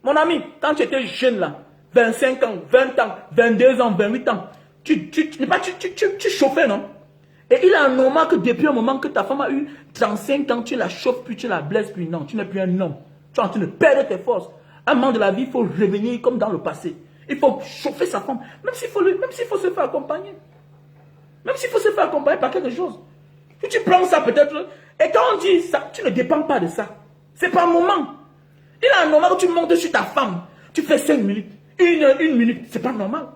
mon ami, quand tu étais jeune là, 25 ans, 20 ans, 22 ans, 28 ans, tu chauffais, non? Et il est normal que depuis un moment que ta femme a eu 35 ans, tu la chauffes, puis tu la blesses, puis non, tu n'es plus un homme. Tu es en train de perdre tes forces. Un moment de la vie, il faut revenir comme dans le passé. Il faut chauffer sa femme, même s'il faut se faire accompagner. Même s'il faut se faire accompagner par quelque chose. Si tu prends ça peut-être, et quand on dit ça, tu ne dépends pas de ça. C'est par moment. Il est normal que tu montes sur ta femme, tu fais 5 minutes, une minute, c'est pas normal.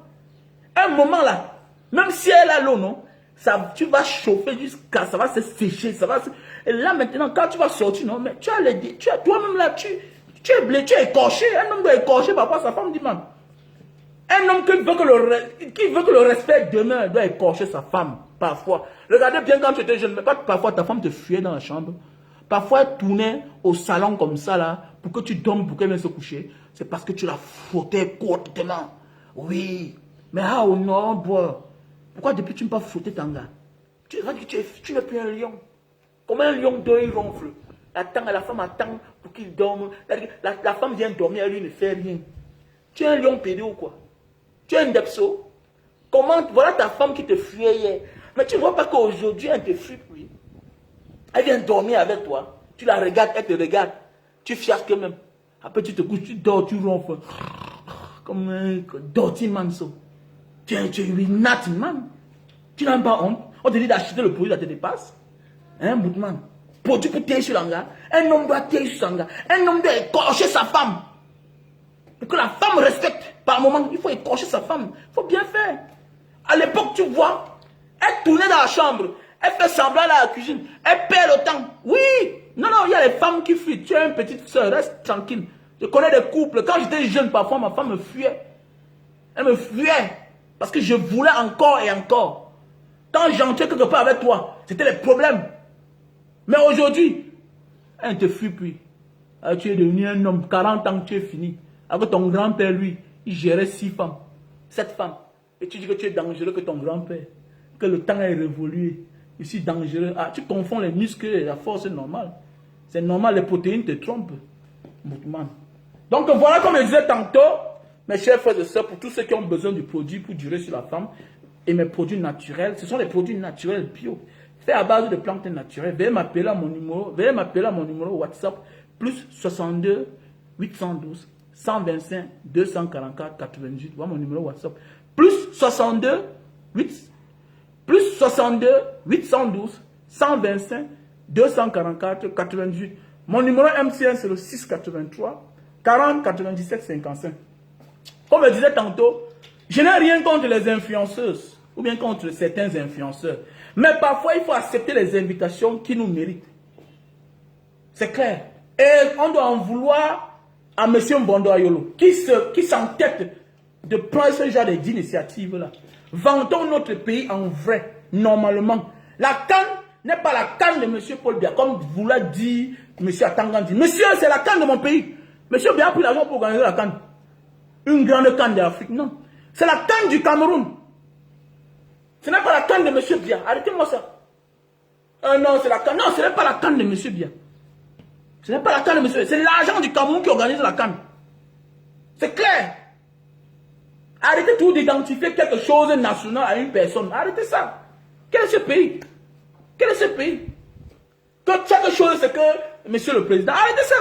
Un moment là, même si elle a l'eau, non, ça, tu vas chauffer jusqu'à, ça va se sécher, ça va se... Et là maintenant, quand tu vas sortir, non, mais tu as toi-même là, tu es blessé, tu es écorché. Un homme doit écorcher parfois sa femme, dit man. Un homme qui veut que le respect demeure doit écorcher sa femme, parfois. Regardez bien quand tu étais jeune, mais pas parfois ta femme te fuyait dans la chambre. Parfois elle tournait au salon comme ça là, pour que tu dormes, pour qu'elle vienne se coucher. C'est parce que tu la frottais courtement. Oui. Mais ah oh non, bois. Pourquoi depuis tu ne peux pas frotter ton gars? Tu n'es plus un lion. Comme un lion dort, il ronfle. La femme attend pour qu'il dorme. La femme vient dormir, elle lui ne fait rien. Tu es un lion pédé ou quoi? Tu es un depso. Comment? Voilà ta femme qui te fuyait hier. Mais tu ne vois pas qu'aujourd'hui, elle te fuit plus. Elle vient dormir avec toi. Tu la regardes, elle te regarde. Tu fiasques même. Après, tu te couches, tu dors, tu ronfles. Comme un dirty man. Tu es une nat man. Tu n'as pas honte. On te dit d'acheter le produit, ça te dépasse. Hein, Boutman? Produit pour taire sur l'anga. Un homme doit taire sur son gars. Un homme doit écorcher sa femme. Et que la femme respecte. Par moment, il faut écorcher sa femme. Il faut bien faire. À l'époque, tu vois, elle tournait dans la chambre. Elle fait semblant à la cuisine. Elle perd le temps. Oui. Non, il y a les femmes qui fuient. Tu as une petite soeur, reste tranquille. Je connais des couples. Quand j'étais jeune, parfois, ma femme me fuyait. Elle me fuyait. Parce que je voulais encore et encore. Quand j'entrais quelque part avec toi, c'était les problèmes. Mais aujourd'hui, elle ne te fuit plus. Tu es devenu un homme, 40 ans, tu es fini. Alors que ton grand-père, lui, il gérait 6 femmes, 7 femmes. Et tu dis que tu es dangereux que ton grand-père. Que le temps est révolu. Je suis dangereux. Ah, tu confonds les muscles et la force, c'est normal. C'est normal, les protéines te trompent. Donc voilà, comme je disais tantôt, mes chers frères et sœurs, pour tous ceux qui ont besoin du produit pour durer sur la femme, et mes produits naturels, ce sont les produits naturels bio, faits à base de plantes naturelles. Veuillez m'appeler à mon numéro WhatsApp, plus 62 812 125 244 88. Voilà mon numéro WhatsApp. Plus 62 812 125 244 88. Mon numéro MCN c'est le 683 40 97 55. Comme je disais tantôt, je n'ai rien contre les influenceuses ou bien contre certains influenceurs. Mais parfois, il faut accepter les invitations qui nous méritent. C'est clair. Et on doit en vouloir à M. Mbondo Ayolo, qui s'entête de prendre ce genre d'initiative-là. Vantons notre pays en vrai, normalement. La canne n'est pas la canne de M. Paul Biya, comme vous l'a dit M. Atangandi. Monsieur, c'est la canne de mon pays. M. Biya a pris l'argent pour organiser la canne. Une grande canne d'Afrique, non. C'est la canne du Cameroun. Ce n'est pas la canne de M. Biya. Arrêtez-moi ça. Non, c'est la canne. Non, ce n'est pas la canne de M. Biya. Ce n'est pas la canne de M. Biya. C'est l'argent du Cameroun qui organise la canne. C'est clair. Arrêtez tout d'identifier quelque chose de national à une personne. Arrêtez ça. Quel est ce pays? Quel est ce pays? Que chaque chose, c'est que Monsieur le Président. Arrêtez ça.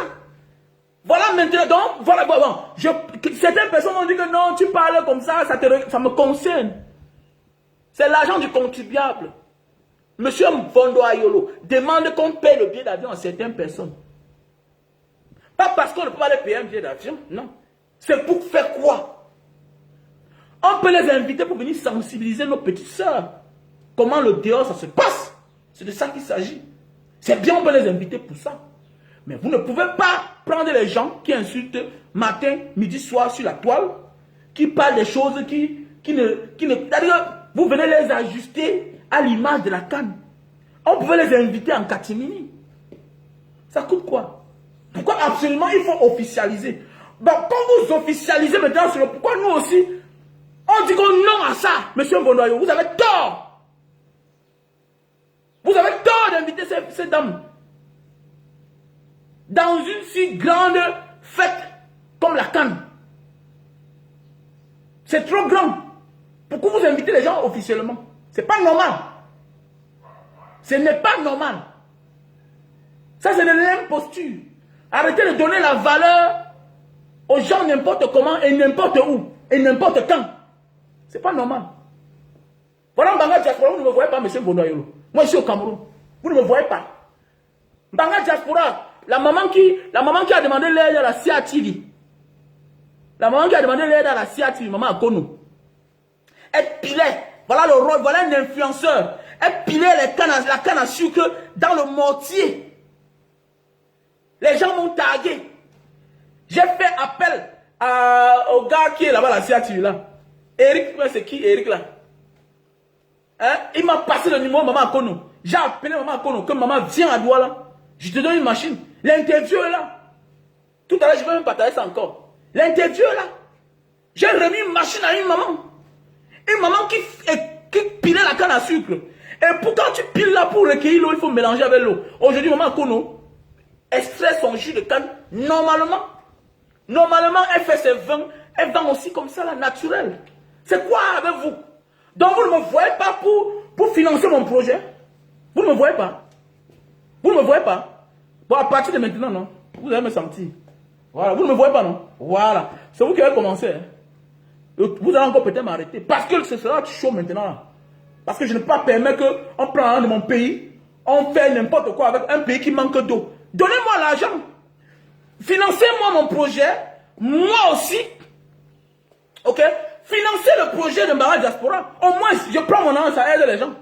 Voilà maintenant, donc, voilà, bon, certaines personnes ont dit que non, tu parles comme ça, ça me concerne. C'est l'argent du contribuable. Monsieur Mbondo Ayolo demande qu'on paye le billet d'avion à certaines personnes. Pas parce qu'on ne peut pas les payer un billet d'avion, non. C'est pour faire quoi? On peut les inviter pour venir sensibiliser nos petites sœurs. Comment le dehors, ça se passe. C'est de ça qu'il s'agit. C'est bien, on peut les inviter pour ça. Mais vous ne pouvez pas prendre les gens qui insultent matin, midi, soir sur la toile, qui parlent des choses qui ne... C'est-à-dire, vous venez les ajuster à l'image de la canne. On pouvait les inviter en catimini. Ça coûte quoi? Pourquoi absolument il faut officialiser? Bon, quand vous officialisez maintenant, c'est pourquoi nous aussi, on dit qu'on non à ça. Monsieur Mbondo, vous avez tort. Vous avez tort d'inviter ces dames dans une si grande fête comme la canne. C'est trop grand. Pourquoi vous invitez les gens officiellement? C'est pas normal. Ce n'est pas normal. Ça, c'est de l'imposture. Arrêtez de donner la valeur aux gens n'importe comment et n'importe où et n'importe quand. C'est pas normal. Voilà Mbanga Diaspora, vous ne me voyez pas, M. Mbondo Ayolo. Moi, je suis au Cameroun. Vous ne me voyez pas. Mbanga Diaspora, la maman qui a demandé l'aide à la CIATV. La maman qui a demandé l'aide à la CIATV, maman Akono. Elle pilait, voilà le rôle, voilà un influenceur. Elle pilait la canne à sucre dans le mortier. Les gens m'ont tagué. J'ai fait appel au gars qui est là-bas, la CIATV là. Eric, c'est qui Eric là? Hein? Il m'a passé le numéro de maman Akono. J'ai appelé maman Akono, que maman vient à Douala. Je te donne une machine. L'interview est là. Tout à l'heure, je vais même partager ça encore. L'interview est là. J'ai remis une machine à une maman. Une maman qui pilait la canne à sucre. Et pour quand tu piles là pour recueillir l'eau, il faut mélanger avec l'eau. Aujourd'hui, maman Kono extrait son jus de canne normalement. Normalement, elle fait ses vins. Elle vend aussi comme ça, la naturelle. C'est quoi avec vous? Donc vous ne me voyez pas pour financer mon projet. Vous ne me voyez pas. Vous ne me voyez pas. Bon, à partir de maintenant, non. Vous allez me sentir. Voilà, vous ne me voyez pas, non. Voilà. C'est vous qui avez commencé. Hein. Vous allez encore peut-être m'arrêter. Parce que ce sera chaud maintenant. Là. Parce que je ne peux pas permettre qu'on prenne un de mon pays, on fait n'importe quoi avec un pays qui manque d'eau. Donnez-moi l'argent. Financez-moi mon projet. Moi aussi. Ok? Financez le projet de Mbanga Diaspora. Au moins, je prends mon argent, ça aide les gens.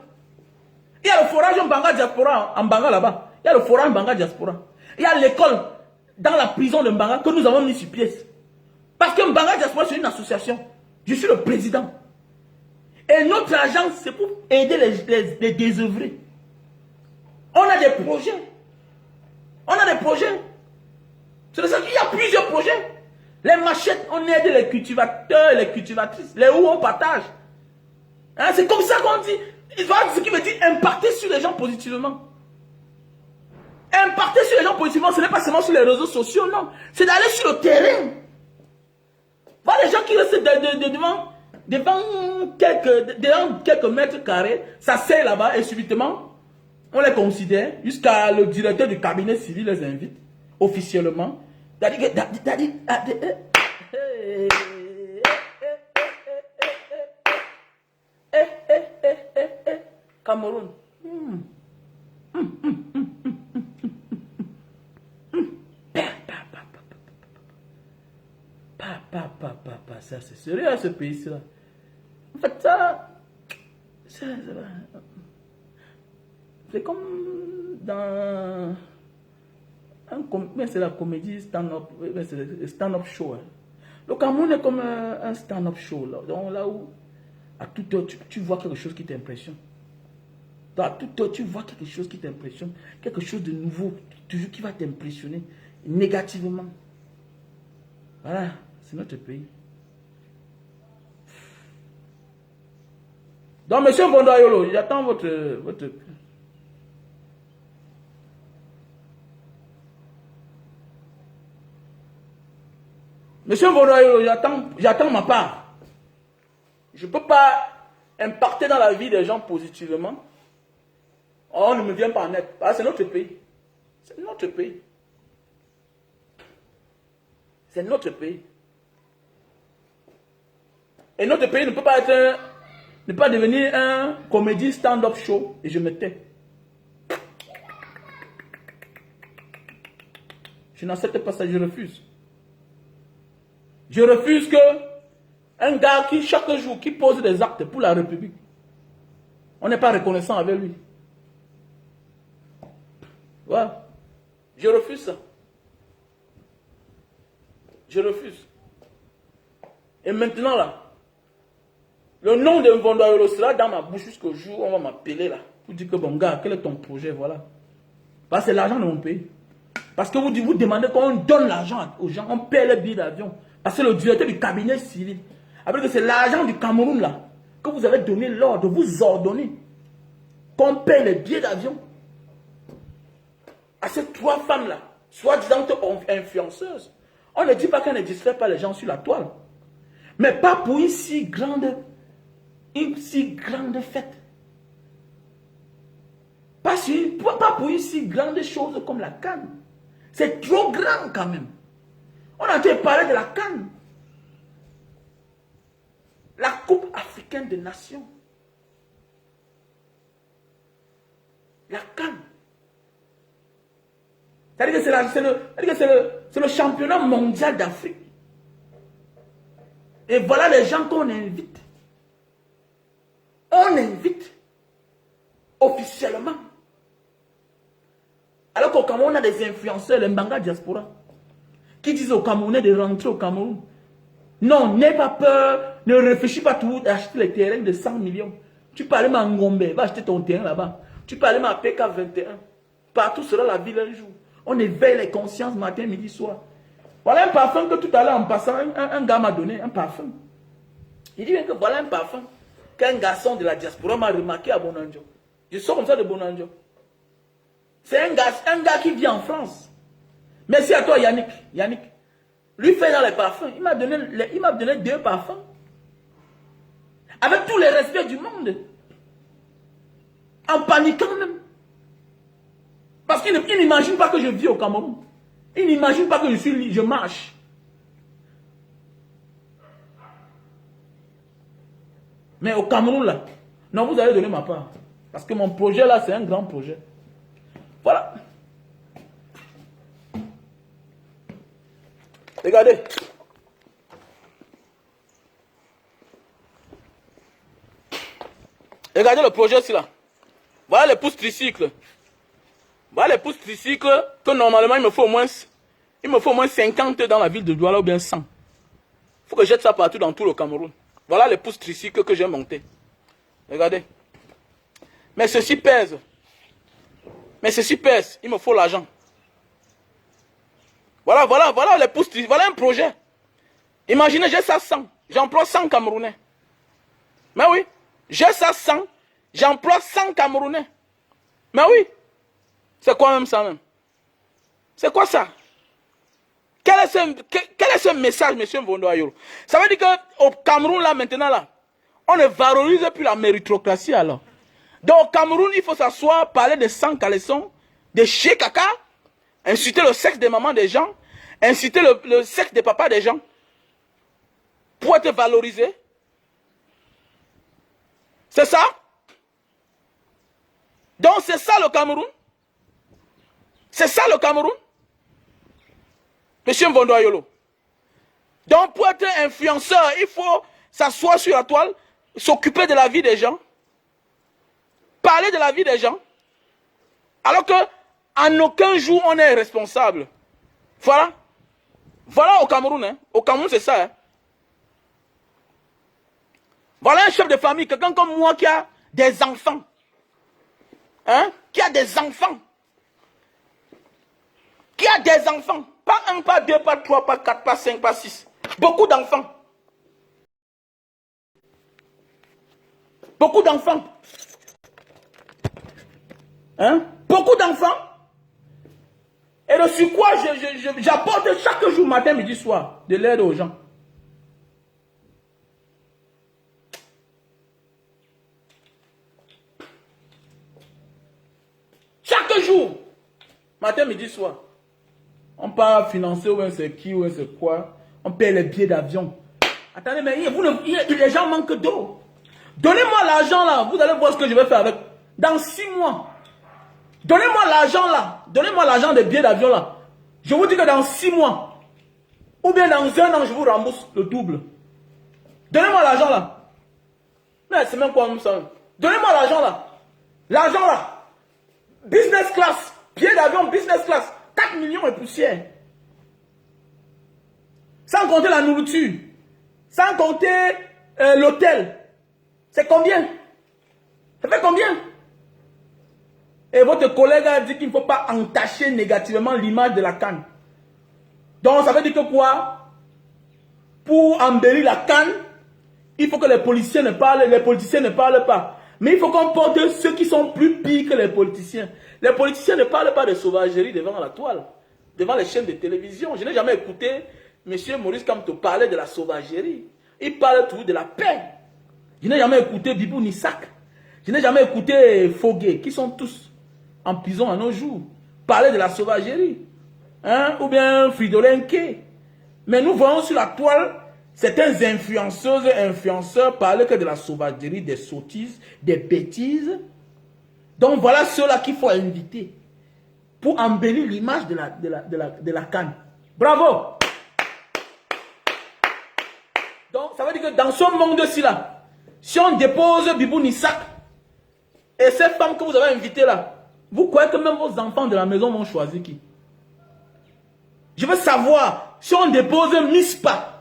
Il y a le forage en Mbanga Diaspora, en Mbanga là-bas. Il y a le forage en Mbanga Diaspora. Il y a l'école dans la prison de Mbanga que nous avons mis sur pièce. Parce que Mbanga Diaspora, c'est une association. Je suis le président. Et notre agence, c'est pour aider les C'est de ça qu'il y a plusieurs projets. Les machettes, on aide les cultivateurs, les cultivatrices. Les houes, on partage. Hein, c'est comme ça qu'on dit. Voilà ce qui veut dire impacter sur les gens positivement. Impacter sur les gens positivement, ce n'est pas seulement sur les réseaux sociaux, non. C'est d'aller sur le terrain. Voilà les gens qui restent devant quelques mètres carrés, ça sert là-bas et subitement, on les considère, jusqu'à le directeur du cabinet civil les invite, officiellement. Cameroun. Ça c'est sérieux ce pays-là. En fait, ça, c'est comme dans c'est la comédie stand-up show. Hein. Le Cameroun est comme un stand-up show. Là, donc, là où, à toute heure, tu vois quelque chose qui t'impressionne. À toute heure, tu vois quelque chose qui t'impressionne. Quelque chose de nouveau, toujours qui va t'impressionner négativement. Voilà, c'est notre pays. Donc, monsieur Bondoyolo, j'attends votre... Monsieur Bondoyolo, j'attends ma part. Je ne peux pas impacter dans la vie des gens positivement. On ne me vient pas en aide. Ah, c'est notre pays. C'est notre pays. C'est notre pays. Et notre pays ne peut pas être ne pas devenir un comédie stand-up show. Et je me tais. Je n'accepte pas ça, je refuse. Je refuse que un gars qui chaque jour qui pose des actes pour la République, on n'est pas reconnaissant avec lui. Ouais. Je refuse ça. Je refuse. Et maintenant là, le nom de Mbondoyolo sera dans ma bouche jusqu'au jour où on va m'appeler là. Pour dire que bon gars, quel est ton projet, voilà. Parce que c'est l'argent de mon pays. Parce que vous demandez qu'on donne l'argent aux gens, on paie les billets d'avion. Parce que le directeur du cabinet civil, après que c'est l'argent du Cameroun là, que vous avez donné l'ordre, vous ordonnez qu'on paie les billets d'avion à ces 3 femmes là, soi-disant influenceuses. On ne dit pas qu'elles ne distraient pas les gens sur la toile. Mais pas pour une si grande fête. Pas pour une si grande chose comme la CAN. C'est trop grand quand même. On a entendu parler de la CAN. La Coupe africaine des nations. La CAN. C'est-à-dire que c'est le championnat mondial d'Afrique. Et voilà les gens qu'on invite. On invite officiellement. Alors qu'au Cameroun, on a des influenceurs, les Mbanga Diaspora, qui disent aux Camerounais de rentrer au Cameroun. Non, n'aie pas peur, ne réfléchis pas tout d'acheter les terrains de 100 millions. Tu peux aller à Ngombe, va acheter ton terrain là-bas. Tu peux aller à PK21. Partout sera la ville un jour. On éveille les consciences matin, midi, soir. Voilà un parfum que tout à l'heure en passant, un gars m'a donné, un parfum. Il dit bien que voilà un parfum qu'un garçon de la diaspora m'a remarqué à Bonanjo. Je sors comme ça de Bonanjo. C'est un gars qui vit en France. Merci à toi Yannick. Lui fait dans les parfums. Il m'a donné 2 parfums. Avec tous les respects du monde. En paniquant même. Parce qu'il n'imagine pas que je vis au Cameroun. Il n'imagine pas que je marche. Mais au Cameroun là, non, vous allez donner ma part. Parce que mon projet là, c'est un grand projet. Voilà. Regardez. Regardez le projet ici là. Voilà les pousses tricycles. Voilà les pousses tricycles que normalement il me faut au moins 50 dans la ville de Douala ou bien 100. Il faut que je jette ça partout dans tout le Cameroun. Voilà les pousses tricycles que j'ai montés. Regardez. Mais ceci pèse. Il me faut l'argent. Voilà. Voilà les pouces. Voilà un projet. Imaginez, j'ai ça 100. J'emploie 100 Camerounais. Mais oui, j'ai ça 100. J'emploie 100 Camerounais. Mais oui. C'est quoi même ça même? C'est quoi ça? Quel est ce message, monsieur Mvondo Ayolo? Ça veut dire qu'au Cameroun, là, maintenant, là, on ne valorise plus la méritocratie, alors. Donc, au Cameroun, il faut s'asseoir, parler de sang caleçon, de chier caca, inciter le sexe des mamans des gens, inciter le sexe des papas des gens, pour être valorisé. C'est ça? Donc, c'est ça le Cameroun? C'est ça le Cameroun? Monsieur Mvondo Ayolo. Donc, pour être influenceur, il faut s'asseoir sur la toile, s'occuper de la vie des gens, parler de la vie des gens, alors que en aucun jour on est responsable. Voilà. Voilà au Cameroun. Hein. Au Cameroun, c'est ça. Hein. Voilà un chef de famille, quelqu'un comme moi qui a des enfants. Hein? Qui a des enfants. Qui a des enfants. Pas un, pas deux, pas trois, pas quatre, pas cinq, pas six. Beaucoup d'enfants. Beaucoup d'enfants. Hein? Beaucoup d'enfants. Et de sur quoi j'apporte chaque jour, matin, midi, soir, de l'aide aux gens. Chaque jour, matin, midi, soir. On part financer ou c'est qui ou c'est quoi. On paie les billets d'avion. Attendez, mais les gens manquent d'eau. Donnez-moi l'argent là. Vous allez voir ce que je vais faire avec. Dans 6 mois. Donnez-moi l'argent là. Donnez-moi l'argent des billets d'avion là. Je vous dis que dans 6 mois. Ou bien dans 1 an, je vous rembourse le double. Donnez-moi l'argent là. Mais c'est même quoi nous ça. Donnez-moi l'argent là. L'argent là. Business class. Billets d'avion business class. 4 millions et poussière. Sans compter la nourriture. Sans compter l'hôtel. C'est combien? Ça fait combien? Et votre collègue a dit qu'il ne faut pas entacher négativement l'image de la CAN. Donc ça veut dire que quoi? Pour embellir la CAN, il faut que les politiciens ne parlent pas. Mais il faut qu'on porte ceux qui sont plus pires que les politiciens. Les politiciens ne parlent pas de sauvagerie devant la toile, devant les chaînes de télévision. Je n'ai jamais écouté M. Maurice Kamto parler de la sauvagerie. Il parle toujours de la paix. Je n'ai jamais écouté Bibou Nissak. Je n'ai jamais écouté Fogué, qui sont tous en prison à nos jours, parler de la sauvagerie. Hein? Ou bien Fridolin Kay. Mais nous voyons sur la toile certains influenceuses et influenceurs parler que de la sauvagerie, des sottises, des bêtises. Donc voilà ceux-là qu'il faut inviter pour embellir l'image de la CAN. Bravo! Donc ça veut dire que dans ce monde-ci là, si on dépose Bibou Nissak et ces femmes que vous avez invitées là, vous croyez que même vos enfants de la maison vont choisir qui? Je veux savoir si on dépose Mispa,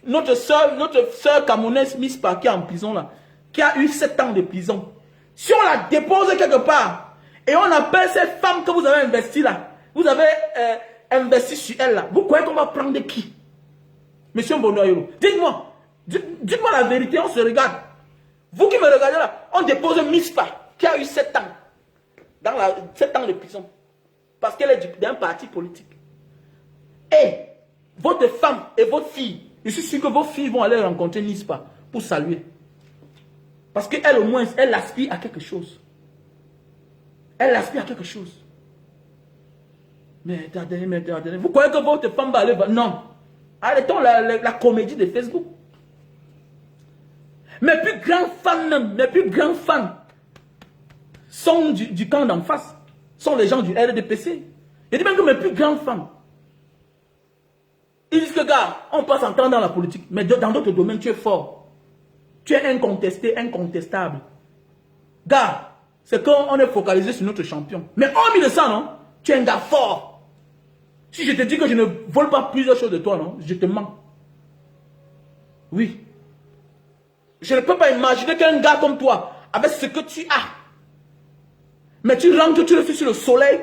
notre soeur camerounaise Mispa qui est en prison là, qui a eu 7 ans de prison. Si on la dépose quelque part et on appelle ces femmes que vous avez investies là, vous avez investi sur elles là, vous croyez qu'on va prendre qui? Monsieur Mvondo Ayolo, dites-moi la vérité, on se regarde. Vous qui me regardez là, on dépose Mispa qui a eu 7 ans. 7 ans de prison. Parce qu'elle est d'un parti politique. Et votre femme et votre fille, je suis sûr que vos filles vont aller rencontrer Nispa pour saluer. Parce qu'elle au moins, elle aspire à quelque chose. Elle aspire à quelque chose. Mais attendez, vous croyez que votre femme va aller... Non. Arrêtons la comédie de Facebook. Mes plus grands fans sont du camp d'en face, sont les gens du RDPC. Je dis même que mes plus grands fans, ils disent que gars, on passe en temps dans la politique, mais dans d'autres domaines, tu es fort. Tu es incontesté, incontestable. Gars, c'est qu'on est focalisé sur notre champion. Mais hormis de ça, non, tu es un gars fort. Si je te dis que je ne vole pas plusieurs choses de toi, non, je te mens. Oui. Je ne peux pas imaginer qu'un gars comme toi, avec ce que tu as, mais tu rentres, tu restes sur le soleil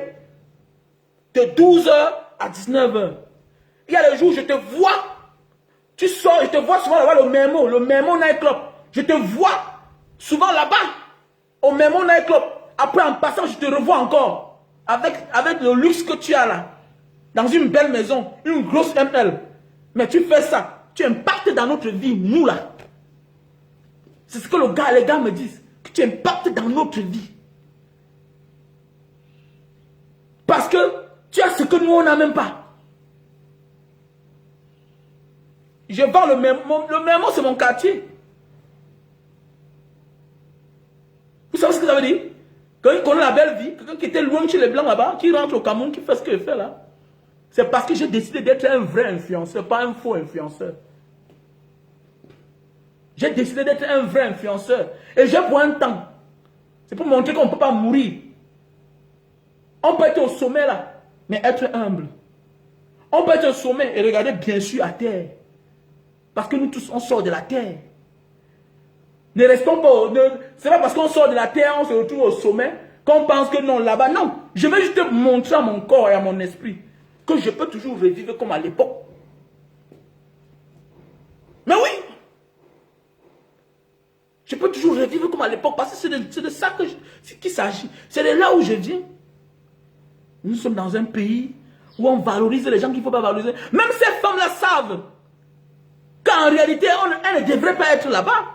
de 12h à 19h. Il y a des jours où je te vois. Tu sors, je te vois souvent là-bas, le Memo Nightclub. Je te vois souvent là-bas, au Memo Nightclub. Après, en passant, je te revois encore. Avec le luxe que tu as là. Dans une belle maison, une grosse ML. Mais tu fais ça. Tu impactes dans notre vie, nous là. C'est ce que les gars me disent. Que tu impactes dans notre vie. Parce que tu as ce que nous, on n'a même pas. Je vends le Memo. Le Memo, c'est mon quartier. Vous savez ce que ça veut dire? Quand il connaît la belle vie, quelqu'un qui était loin chez les Blancs là-bas, qui rentre au Cameroun, qui fait ce qu'il fait là. C'est parce que j'ai décidé d'être un vrai influenceur, pas un faux influenceur. J'ai décidé d'être un vrai influenceur. Et j'ai pour un temps. C'est pour montrer qu'on ne peut pas mourir. On peut être au sommet là, mais être humble. On peut être au sommet et regarder bien sûr à terre. Parce que nous tous, on sort de la terre. Ne restons pas... C'est pas parce qu'on sort de la terre, on se retrouve au sommet, qu'on pense que non, là-bas. Non, je vais juste montrer à mon corps et à mon esprit que je peux toujours revivre comme à l'époque. Mais oui, je peux toujours revivre comme à l'époque parce que c'est de ça qu'il s'agit. C'est de là où je viens. Nous sommes dans un pays où on valorise les gens qu'il ne faut pas valoriser. Même ces femmes-là savent qu'en réalité, elles ne devraient pas être là-bas.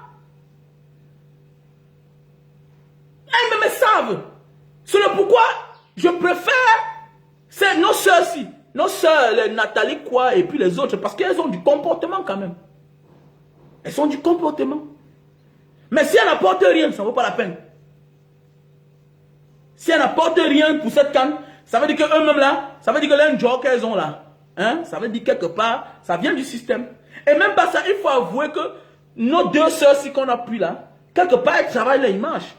Elles me savent. C'est le pourquoi je préfère nos sœurs-ci. Nos sœurs, les Nathalie Quoi et puis les autres, parce qu'elles ont du comportement quand même. Elles ont du comportement. Mais si elles n'apportent rien, ça ne vaut pas la peine. Si elles n'apportent rien pour cette canne, ça veut dire qu'eux-mêmes là, ça veut dire que les job qu'elles ont là, hein, ça veut dire quelque part, ça vient du système. Et même pas ça, il faut avouer que nos deux sœurs-ci qu'on a pris là, quelque part elles travaillent leur image.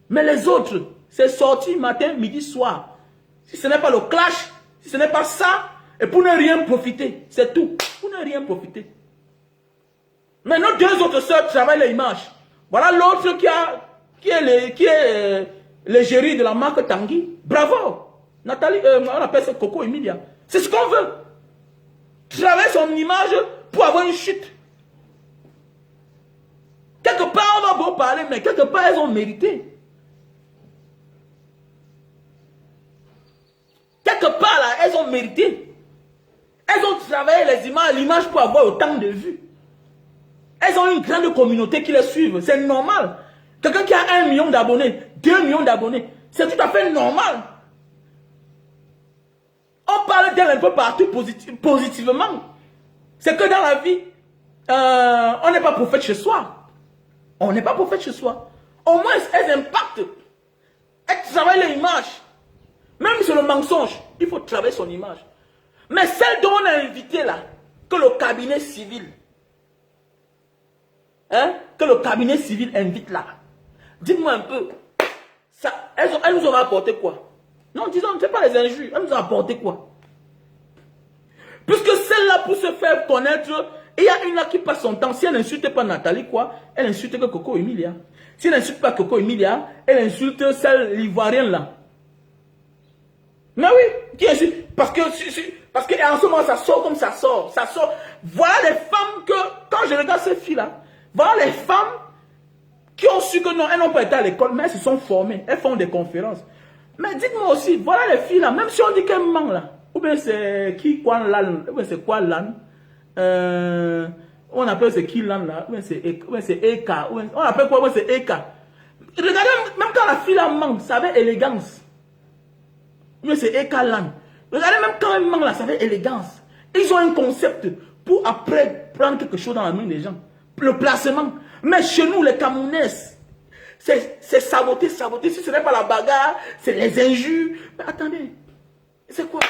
Mais les autres, c'est sorti matin, midi, soir. Si ce n'est pas le clash, si ce n'est pas ça, et pour ne rien profiter, c'est tout. Pour ne rien profiter. Mais nos deux autres sœurs travaillent l'image. Voilà l'autre qui est l'égérie de la marque Tanguy. Bravo. Nathalie, on appelle ça Coco Emilia. C'est ce qu'on veut. Travailler son image pour avoir une chute. Quelque part, on va beau parler, mais quelque part, elles ont mérité. Quelque part, là, elles ont mérité. Elles ont travaillé l'image pour avoir autant de vues. Elles ont une grande communauté qui les suit. C'est normal. Quelqu'un qui a 1 million d'abonnés, 2 millions d'abonnés, c'est tout à fait normal. On parle d'elle un peu partout positivement. C'est que dans la vie, on n'est pas prophète chez soi. On n'est pas prophète chez soi. Au moins, elles impactent. Elles travaillent l'image. Même sur le mensonge, il faut travailler son image. Mais celle dont on a invité là, que le cabinet civil, hein, que le cabinet civil invite là, dites-moi un peu, ça, elles nous ont apporté quoi? Non, disons, ce n'est pas les injures, elles nous ont apporté quoi? Puisque celle-là, pour se faire connaître, il y a une là qui passe son temps, si elle n'insulte pas Nathalie quoi, elle insulte que Coco Emilia. Si elle n'insulte pas Coco Emilia, elle insulte celle l'ivoirienne là. Mais oui, qui insulte? Parce que en ce moment, ça sort comme ça sort. Ça sort. Voilà les femmes que, quand je regarde ces filles-là, voilà les femmes qui ont su que non, elles n'ont pas été à l'école, mais elles se sont formées. Elles font des conférences. Mais dites-moi aussi, voilà les filles-là, même si on dit qu'elles mentent là, ou bien c'est qui, quoi, l'âne, ou bien c'est quoi l'âne, on appelle c'est qui l'âne là, ou bien c'est Eka, on appelle quoi, ou bien c'est Eka. Regardez, même quand la fille là ment, ça avait élégance. Ou bien c'est Eka l'âne. Regardez, même quand elle ment là, ça avait élégance. Ils ont un concept pour après prendre quelque chose dans la main des gens. Le placement. Mais chez nous, les Camerounais, c'est saboter. Si ce n'est pas la bagarre, c'est les injures. Mais attendez, c'est quoi?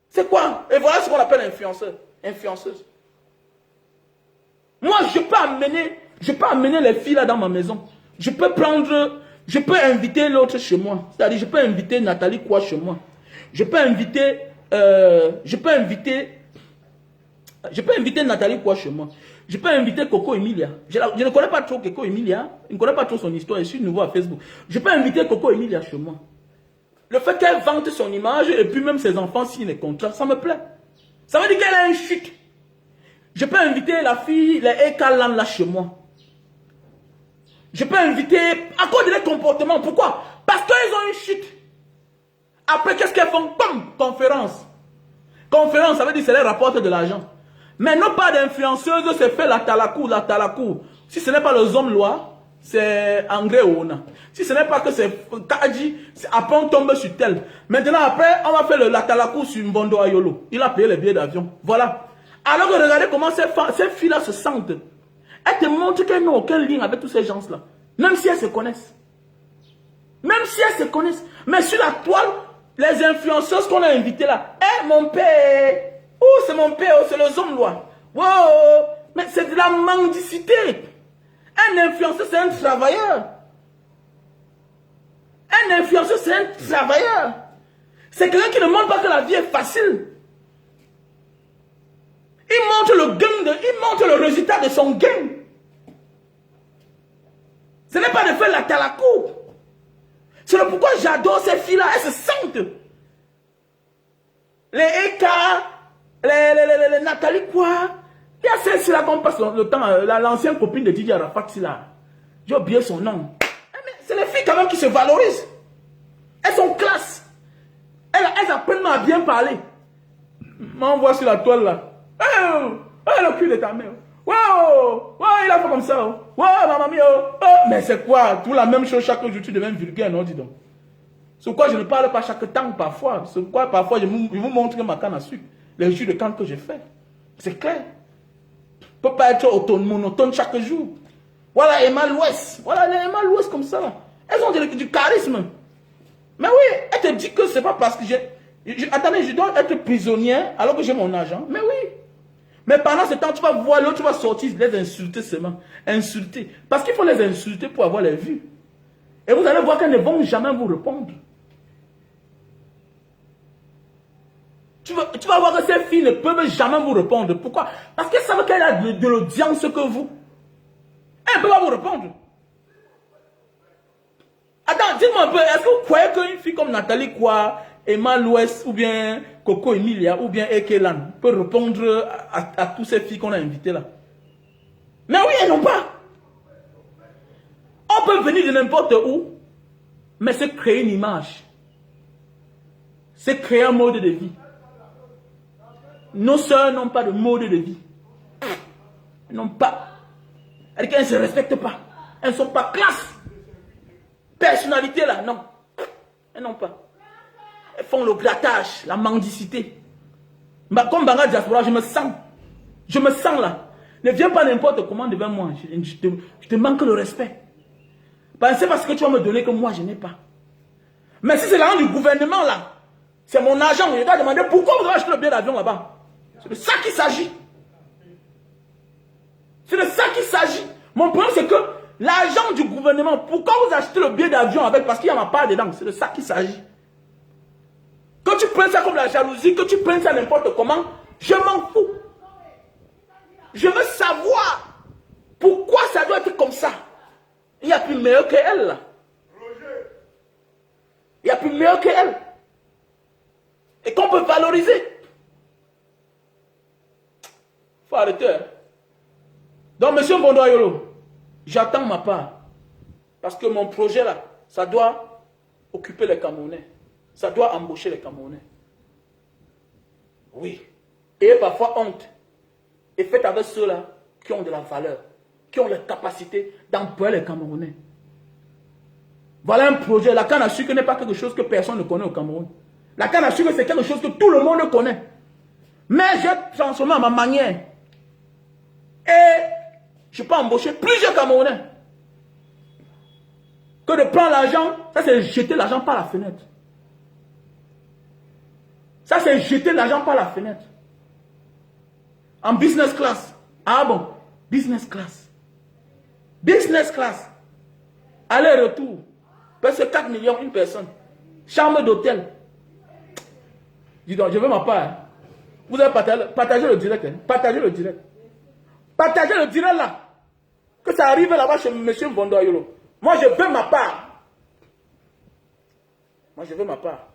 C'est quoi? Et voilà ce qu'on appelle influenceur, influenceuse. Moi, je peux amener les filles là dans ma maison. Je peux inviter l'autre chez moi. C'est-à-dire, je peux inviter Nathalie quoi chez moi. Je peux inviter Nathalie quoi chez moi. Je peux inviter Coco Emilia. Je ne connais pas trop Coco Emilia. Je ne connais pas trop son histoire. Je suis nouveau à Facebook. Je peux inviter Coco Emilia chez moi. Le fait qu'elle vante son image et puis même ses enfants signent les contrats, ça me plaît. Ça veut dire qu'elle a un chic. Je peux inviter la fille, les Ekalan là chez moi. Je peux inviter à cause de leur comportement. Pourquoi? Parce qu'ils ont une chute. Après, qu'est-ce qu'elles font? Comme conférence. Conférence, ça veut dire que c'est leur rapporte de l'argent. Mais non pas d'influenceuse, c'est fait la talakou. Si ce n'est pas les hommes lois, c'est André Ouna. Si ce n'est pas que c'est Kaji, après on tombe sur tel. Maintenant, après, on va faire la talakou sur Mbondo Ayolo. Il a payé les billets d'avion. Voilà. Alors que regardez comment ces filles-là se sentent. Elles te montrent qu'elles n'ont aucun lien avec tous ces gens-là. Même si elles se connaissent. Même si elles se connaissent. Mais sur la toile, les influenceuses qu'on a invitées là. Eh, mon père. Oh, c'est mon père. Oh, c'est les hommes là. Wow. Mais c'est de la mendicité. Un influenceur, c'est un travailleur. Un influenceur, c'est un travailleur. C'est quelqu'un qui ne montre pas que la vie est facile. Il montre le gain, il montre le résultat de son gain. Ce n'est pas de faire la talakou. C'est pourquoi j'adore ces filles-là. Elles se sentent. Les Eka, les Nathalie quoi. Il y a celle-ci-là qu'on passe le temps. L'ancienne copine de Didier Arafat, là. J'ai oublié son nom. C'est les filles quand même qui se valorisent. Elles sont classe. Elles apprennent à bien parler. M'envoie sur la toile là. Oh, le cul de ta mère. Wow, il a fait comme ça. Wow, maman mia. Oh, mais c'est quoi? Tout la même chose chaque jour, tu deviens vulgaire, non, dis donc. C'est pourquoi je ne parle pas chaque temps, parfois. C'est pourquoi parfois je vous montre ma canne à sucre. Les jus de canne que j'ai fait. C'est clair. Je ne peux pas être monotone chaque jour. Voilà, Emma Louest. Voilà, les Emma Louest comme ça. Elles ont du charisme. Mais oui, elle te dit que c'est pas parce que attendez, je dois être prisonnière alors que j'ai mon argent. Mais oui. Mais pendant ce temps, tu vas voir l'autre, tu vas sortir, les insulter seulement. Insulter. Parce qu'il faut les insulter pour avoir les vues. Et vous allez voir qu'elles ne vont jamais vous répondre. Tu vas voir que ces filles ne peuvent jamais vous répondre. Pourquoi? Parce qu'elles savent qu'elles ont de l'audience que vous. Elles ne peuvent pas vous répondre. Attends, dites-moi un peu, est-ce que vous croyez qu'une fille comme Nathalie quoi, Emma Louest, ou bien Coco Emilia, ou bien Ekelan, peut répondre à toutes ces filles qu'on a invitées là? Mais oui, elles n'ont pas. On peut venir de n'importe où, mais c'est créer une image. C'est créer un mode de vie. Nos sœurs n'ont pas de mode de vie. Elles n'ont pas. Elles ne se respectent pas. Elles ne sont pas classe. Personnalité là, non. Elles n'ont pas. Elles font le grattage, la mendicité. Comme Banga Diaspora, je me sens là. Ne viens pas n'importe comment devant moi. Je te manque le respect. C'est parce que tu vas me donner que moi je n'ai pas. Mais si c'est l'argent du gouvernement là, c'est mon argent, je dois demander pourquoi vous avez acheté le billet d'avion là-bas. C'est de ça qu'il s'agit. C'est de ça qu'il s'agit. Mon problème c'est que l'argent du gouvernement, pourquoi vous achetez le billet d'avion avec? Parce qu'il y a ma part dedans. C'est de ça qu'il s'agit. Que tu prennes ça comme la jalousie, que tu prennes ça n'importe comment, je m'en fous. Je veux savoir pourquoi ça doit être comme ça. Il n'y a plus meilleur qu'elle là. Il n'y a plus meilleur qu'elle. Et qu'on peut valoriser. Il faut arrêter. Donc, monsieur Bondoyolo, j'attends ma part. Parce que mon projet là, ça doit occuper les Camerounais. Ça doit embaucher les Camerounais. Oui. Et parfois honte. Et faites avec ceux-là qui ont de la valeur, qui ont les capacités d'employer les Camerounais. Voilà un projet. La canne à sucre n'est pas quelque chose que personne ne connaît au Cameroun. La canne à sucre, c'est quelque chose que tout le monde connaît. Mais j'ai transformé à ma manière. Et je peux embaucher plusieurs Camerounais. Que de prendre l'argent, ça c'est jeter l'argent par la fenêtre. Ça c'est jeter l'argent par la fenêtre. En business class. Ah bon, business class. Business class. Aller-retour. Parce que 4 millions une personne. Chambre d'hôtel. Dis donc, je veux ma part. Vous avez partagé le direct. Hein? Partagez le direct. Partagez le direct là. Que ça arrive là-bas chez M. Bondoyolo. Moi, je veux ma part. Moi, je veux ma part.